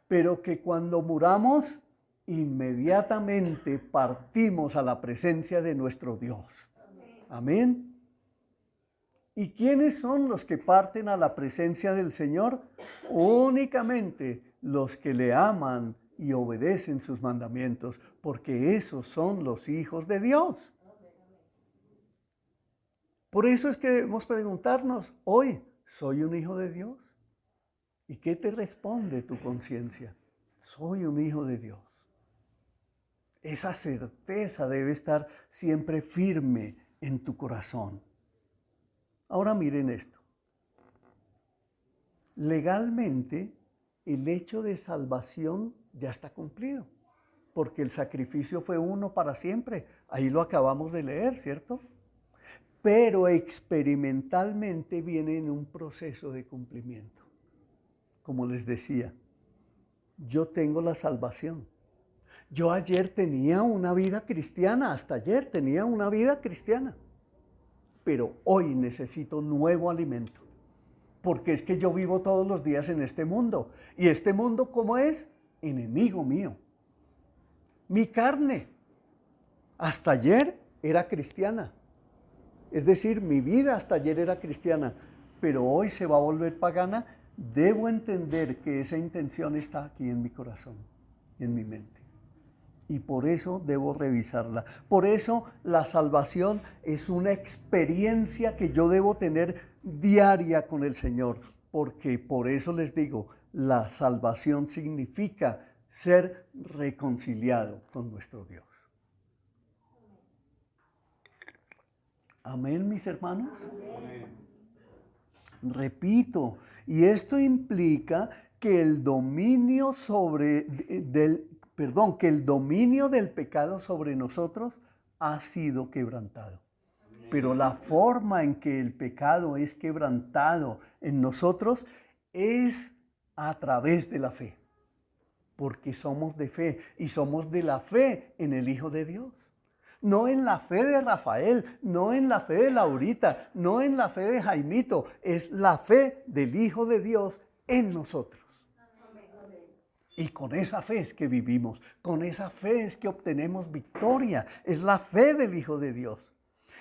pero que cuando muramos, inmediatamente partimos a la presencia de nuestro Dios. Amén. ¿Y quiénes son los que parten a la presencia del Señor? Únicamente los que le aman y obedecen sus mandamientos, porque esos son los hijos de Dios. Por eso es que debemos preguntarnos hoy, ¿soy un hijo de Dios? ¿Y qué te responde tu conciencia? Soy un hijo de Dios. Esa certeza debe estar siempre firme en tu corazón. Ahora miren esto. Legalmente, el hecho de salvación ya está cumplido, porque el sacrificio fue uno para siempre. Ahí lo acabamos de leer, ¿cierto? Pero experimentalmente viene en un proceso de cumplimiento. Como les decía, yo tengo la salvación. Yo ayer tenía una vida cristiana, hasta ayer tenía una vida cristiana. Pero hoy necesito nuevo alimento, porque es que yo vivo todos los días en este mundo. ¿Y este mundo cómo es? Enemigo mío. Mi carne, hasta ayer era cristiana. Es decir, mi vida hasta ayer era cristiana, pero hoy se va a volver pagana. Debo entender que esa intención está aquí en mi corazón, en mi mente. Y por eso debo revisarla. Por eso la salvación es una experiencia que yo debo tener diaria con el Señor. Porque por eso les digo, la salvación significa ser reconciliado con nuestro Dios. Amén, mis hermanos. Amén. Repito, y esto implica que el dominio que el dominio del pecado sobre nosotros ha sido quebrantado. Pero la forma en que el pecado es quebrantado en nosotros es a través de la fe. Porque somos de fe y somos de la fe en el Hijo de Dios. No en la fe de Rafael, no en la fe de Laurita, no en la fe de Jaimito. Es la fe del Hijo de Dios en nosotros. Y con esa fe es que vivimos, con esa fe es que obtenemos victoria. Es la fe del Hijo de Dios.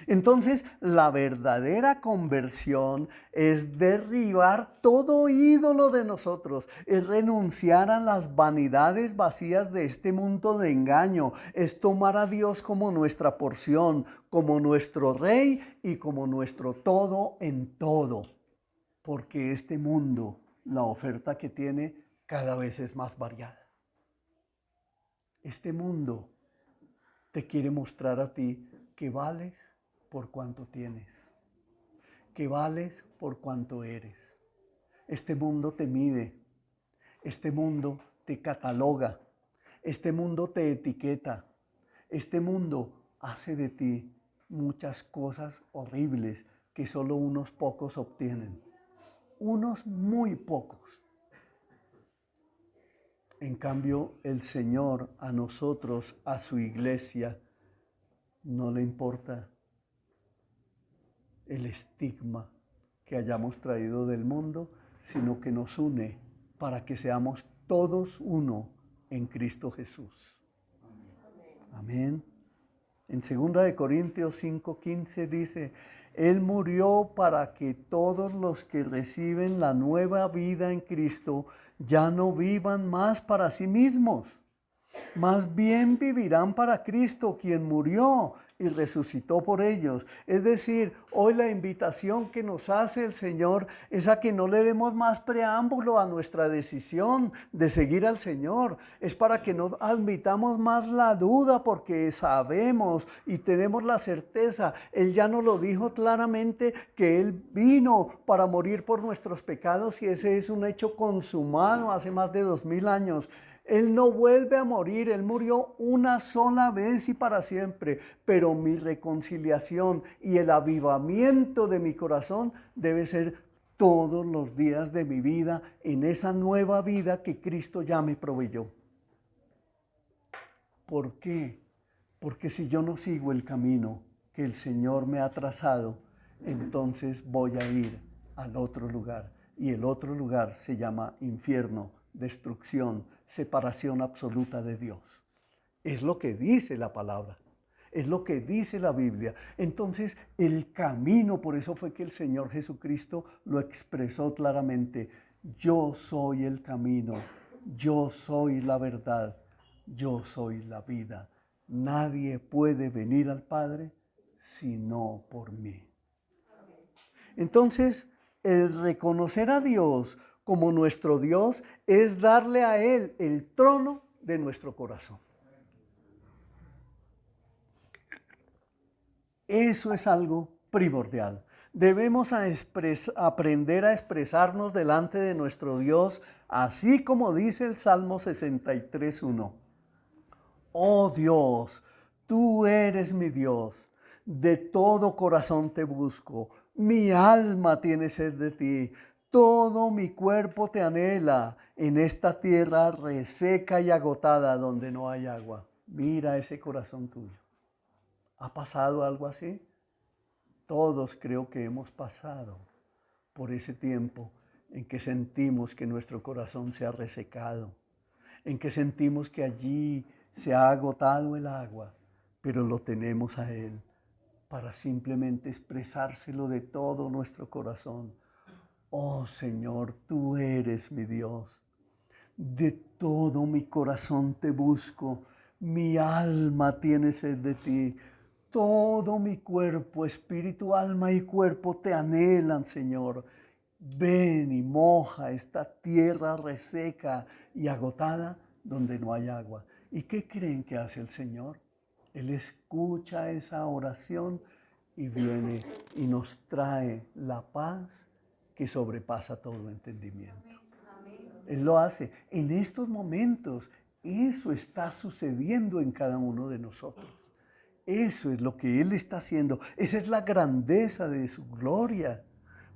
Entonces, la verdadera conversión es derribar todo ídolo de nosotros, es renunciar a las vanidades vacías de este mundo de engaño, es tomar a Dios como nuestra porción, como nuestro Rey y como nuestro todo en todo. Porque este mundo, la oferta que tiene, cada vez es más variada. Este mundo te quiere mostrar a ti que vales por cuanto tienes, que vales por cuanto eres. Este mundo te mide, este mundo te cataloga, este mundo te etiqueta, este mundo hace de ti muchas cosas horribles que solo unos pocos obtienen, unos muy pocos. En cambio, el Señor a nosotros, a su iglesia, no le importa el estigma que hayamos traído del mundo, sino que nos une para que seamos todos uno en Cristo Jesús. Amén. En 2 Corintios 5:15 dice, Él murió para que todos los que reciben la nueva vida en Cristo ya no vivan más para sí mismos, Más bien vivirán para Cristo, quien murió y resucitó por ellos. Es decir, hoy la invitación que nos hace el Señor es a que no le demos más preámbulo a nuestra decisión de seguir al Señor. Es para que no admitamos más la duda, porque sabemos y tenemos la certeza. Él ya nos lo dijo claramente, que Él vino para morir por nuestros pecados, y ese es un hecho consumado hace más de 2000 años. Él no vuelve a morir, Él murió una sola vez y para siempre, pero mi reconciliación y el avivamiento de mi corazón debe ser todos los días de mi vida, en esa nueva vida que Cristo ya me proveyó. ¿Por qué? Porque si yo no sigo el camino que el Señor me ha trazado, entonces voy a ir al otro lugar, y el otro lugar se llama infierno, destrucción, separación absoluta de Dios. Es lo que dice la palabra, es lo que dice la Biblia. Entonces, el camino, por eso fue que el Señor Jesucristo lo expresó claramente: yo soy el camino, yo soy la verdad, yo soy la vida. Nadie puede venir al Padre sino por mí. Entonces, el reconocer a Dios como nuestro Dios es darle a Él el trono de nuestro corazón. Eso es algo primordial. Debemos aprender a expresarnos delante de nuestro Dios, así como dice el Salmo 63:1. Oh Dios, tú eres mi Dios, de todo corazón te busco, mi alma tiene sed de ti, todo mi cuerpo te anhela en esta tierra reseca y agotada donde no hay agua. Mira ese corazón tuyo. ¿Ha pasado algo así? Todos creo que hemos pasado por ese tiempo en que sentimos que nuestro corazón se ha resecado, en que sentimos que allí se ha agotado el agua, pero lo tenemos a Él para simplemente expresárselo de todo nuestro corazón. Oh Señor, tú eres mi Dios. De todo mi corazón te busco. Mi alma tiene sed de ti. Todo mi cuerpo, espíritu, alma y cuerpo te anhelan, Señor. Ven y moja esta tierra reseca y agotada donde no hay agua. ¿Y qué creen que hace el Señor? Él escucha esa oración y viene y nos trae la paz que sobrepasa todo entendimiento. Él lo hace en estos momentos. Eso está sucediendo en cada uno de nosotros. Eso es lo que Él está haciendo. Esa es la grandeza de su gloria.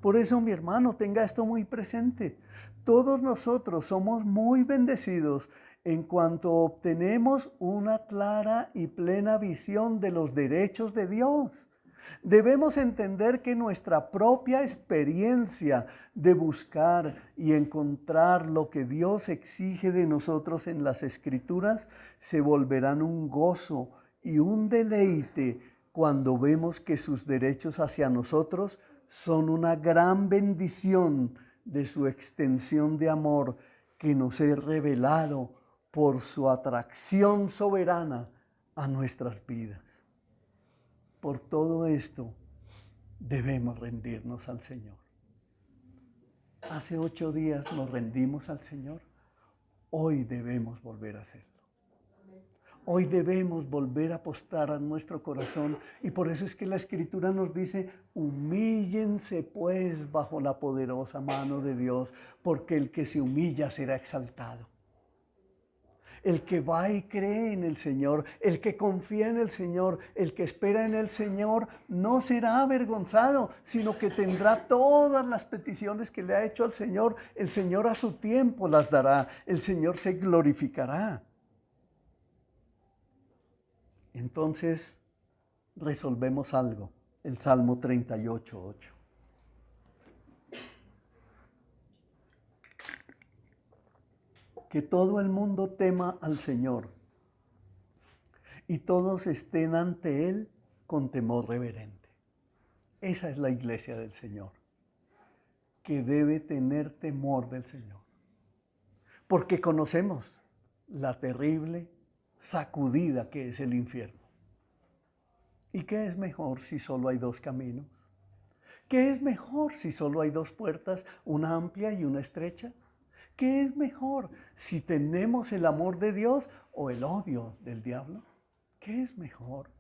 Por eso, mi hermano, tenga esto muy presente. Todos nosotros somos muy bendecidos en cuanto obtenemos una clara y plena visión de los derechos de Dios. Debemos entender que nuestra propia experiencia de buscar y encontrar lo que Dios exige de nosotros en las Escrituras se volverán un gozo y un deleite cuando vemos que sus derechos hacia nosotros son una gran bendición de su extensión de amor que nos es revelado por su atracción soberana a nuestras vidas. Por todo esto debemos rendirnos al Señor. Hace 8 días nos rendimos al Señor. Hoy debemos volver a hacerlo. Hoy debemos volver a postrar a nuestro corazón, y por eso es que la Escritura nos dice: humíllense pues bajo la poderosa mano de Dios, porque el que se humilla será exaltado. El que va y cree en el Señor, el que confía en el Señor, el que espera en el Señor, no será avergonzado, sino que tendrá todas las peticiones que le ha hecho al Señor. El Señor a su tiempo las dará, el Señor se glorificará. Entonces, resolvemos algo. El Salmo 38:8. Que todo el mundo tema al Señor y todos estén ante Él con temor reverente. Esa es la iglesia del Señor, que debe tener temor del Señor. Porque conocemos la terrible sacudida que es el infierno. ¿Y qué es mejor si solo hay dos caminos? ¿Qué es mejor si solo hay dos puertas, una amplia y una estrecha? ¿Qué es mejor si tenemos el amor de Dios o el odio del diablo? ¿Qué es mejor?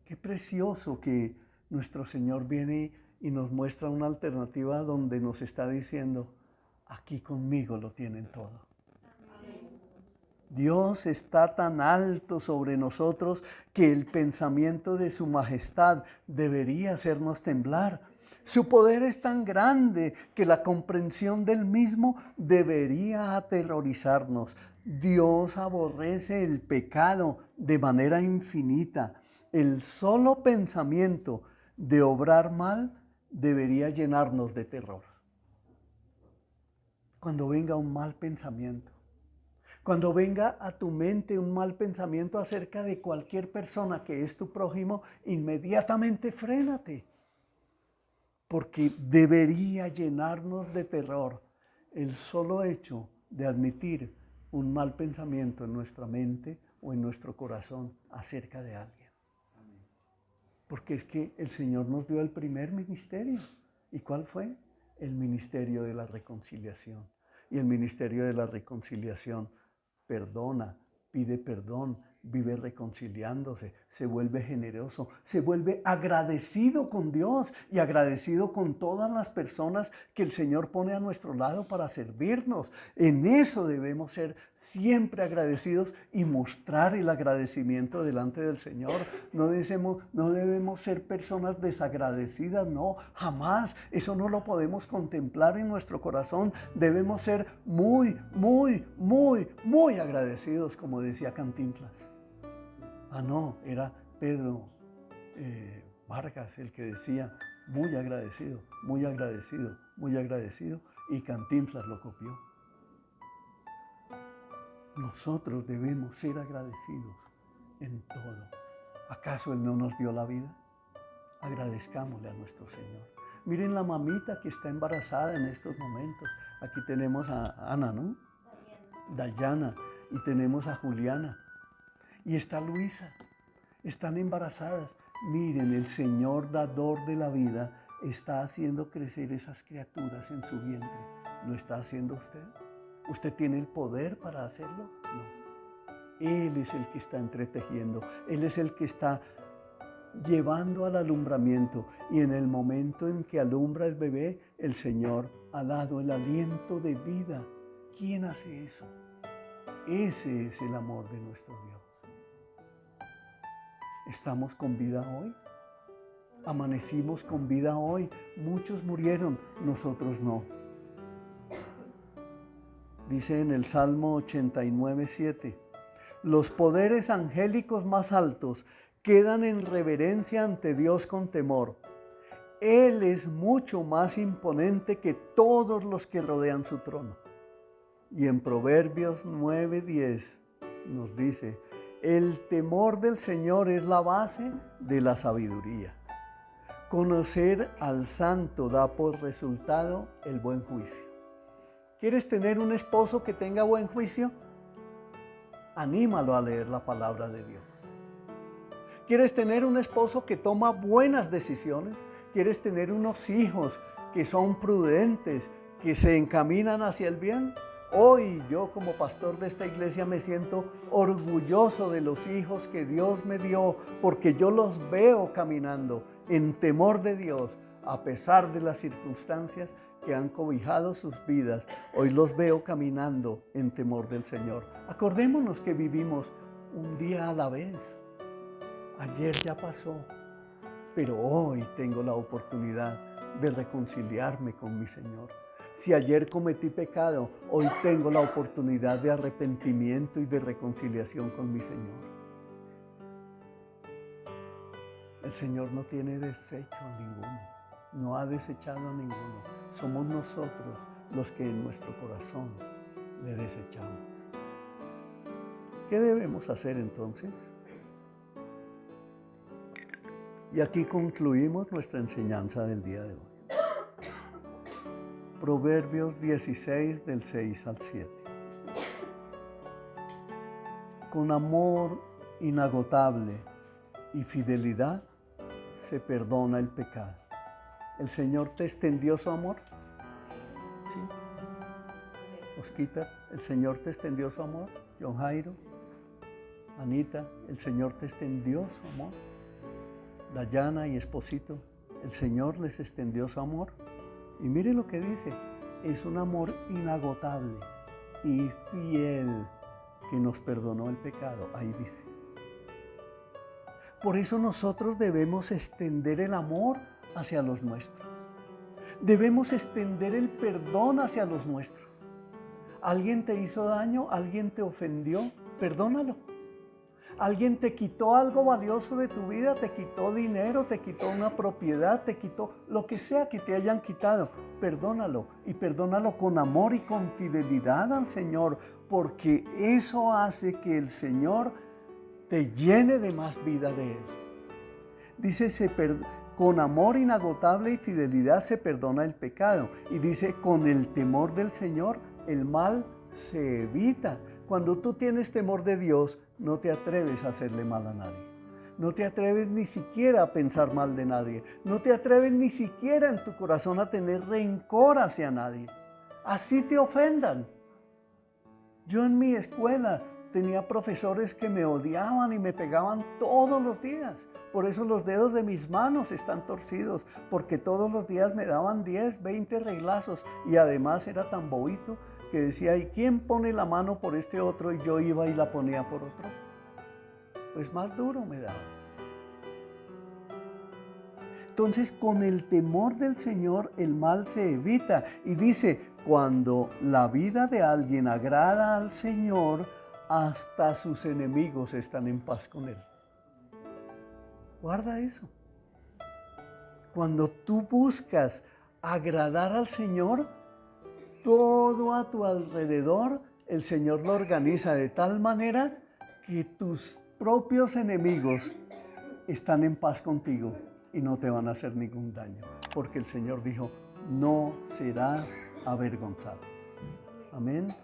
Qué precioso que nuestro Señor viene y nos muestra una alternativa donde nos está diciendo, aquí conmigo lo tienen todo. Dios está tan alto sobre nosotros que el pensamiento de su majestad debería hacernos temblar. Su poder es tan grande que la comprensión del mismo debería aterrorizarnos. Dios aborrece el pecado de manera infinita. El solo pensamiento de obrar mal debería llenarnos de terror. Cuando venga un mal pensamiento, cuando venga a tu mente un mal pensamiento acerca de cualquier persona que es tu prójimo, inmediatamente frénate. Porque debería llenarnos de terror el solo hecho de admitir un mal pensamiento en nuestra mente o en nuestro corazón acerca de alguien. Porque es que el Señor nos dio el primer ministerio. ¿Y cuál fue? El ministerio de la reconciliación. Y el ministerio de la reconciliación perdona, pide perdón, vive reconciliándose, se vuelve generoso, se vuelve agradecido con Dios y agradecido con todas las personas que el Señor pone a nuestro lado para servirnos. En eso debemos ser siempre agradecidos y mostrar el agradecimiento delante del Señor. No debemos ser personas desagradecidas, no, jamás. Eso no lo podemos contemplar en nuestro corazón. Debemos ser muy agradecidos, como decía Cantinflas. No, era Pedro Vargas el que decía muy agradecido, muy agradecido, muy agradecido, y Cantinflas lo copió. Nosotros debemos ser agradecidos en todo. ¿Acaso Él no nos dio la vida? Agradezcámosle a nuestro Señor. Miren la mamita que está embarazada en estos momentos. Aquí tenemos a Ana, ¿no? Dayana. Y tenemos a Juliana. Y está Luisa. Están embarazadas. Miren, el Señor dador de la vida está haciendo crecer esas criaturas en su vientre. ¿Lo está haciendo usted? ¿Usted tiene el poder para hacerlo? No. Él es el que está entretejiendo. Él es el que está llevando al alumbramiento. Y en el momento en que alumbra el bebé, el Señor ha dado el aliento de vida. ¿Quién hace eso? Ese es el amor de nuestro Dios. ¿Estamos con vida hoy? ¿Amanecimos con vida hoy? Muchos murieron, nosotros no. Dice en el Salmo 89:7, los poderes angélicos más altos quedan en reverencia ante Dios con temor. Él es mucho más imponente que todos los que rodean su trono. Y en Proverbios 9:10 nos dice, el temor del Señor es la base de la sabiduría. Conocer al santo da por resultado el buen juicio. ¿Quieres tener un esposo que tenga buen juicio? Anímalo a leer la palabra de Dios. ¿Quieres tener un esposo que toma buenas decisiones? ¿Quieres tener unos hijos que son prudentes, que se encaminan hacia el bien? Hoy yo como pastor de esta iglesia me siento orgulloso de los hijos que Dios me dio porque yo los veo caminando en temor de Dios a pesar de las circunstancias que han cobijado sus vidas. Hoy los veo caminando en temor del Señor. Acordémonos que vivimos un día a la vez. Ayer ya pasó, pero hoy tengo la oportunidad de reconciliarme con mi Señor. Si ayer cometí pecado, hoy tengo la oportunidad de arrepentimiento y de reconciliación con mi Señor. El Señor no tiene desecho a ninguno, no ha desechado a ninguno. Somos nosotros los que en nuestro corazón le desechamos. ¿Qué debemos hacer entonces? Y aquí concluimos nuestra enseñanza del día de hoy. Proverbios 16 del 6 al 7. con amor inagotable y fidelidad se perdona el pecado. ¿El Señor te extendió su amor? ¿Sí? Osquita, ¿el Señor te extendió su amor? John Jairo, Anita, ¿el Señor te extendió su amor? Dayana y Esposito, ¿el Señor les extendió su amor? Y mire lo que dice, es un amor inagotable y fiel que nos perdonó el pecado. Ahí dice. Por eso nosotros debemos extender el amor hacia los nuestros. Debemos extender el perdón hacia los nuestros. ¿Alguien te hizo daño? ¿Alguien te ofendió? Perdónalo. ¿Alguien te quitó algo valioso de tu vida? ¿Te quitó dinero? ¿Te quitó una propiedad? ¿Te quitó lo que sea que te hayan quitado? Perdónalo. Y perdónalo con amor y con fidelidad al Señor, porque eso hace que el Señor te llene de más vida de Él. Dice, con amor inagotable y fidelidad se perdona el pecado. Y dice, con el temor del Señor, el mal se evita. Cuando tú tienes temor de Dios, no te atreves a hacerle mal a nadie. No te atreves ni siquiera a pensar mal de nadie. No te atreves ni siquiera en tu corazón a tener rencor hacia nadie. Así te ofendan. Yo en mi escuela tenía profesores que me odiaban y me pegaban todos los días. Por eso los dedos de mis manos están torcidos, porque todos los días me daban 10, 20 reglazos. Y además era tan bobito que decía, ¿y quién pone la mano por este otro? Y yo iba y la ponía por otro. Pues más duro me daba. Entonces, con el temor del Señor, el mal se evita. Y dice, cuando la vida de alguien agrada al Señor, hasta sus enemigos están en paz con Él. Guarda eso. Cuando tú buscas agradar al Señor, todo a tu alrededor, el Señor lo organiza de tal manera que tus propios enemigos están en paz contigo y no te van a hacer ningún daño, porque el Señor dijo, no serás avergonzado. Amén.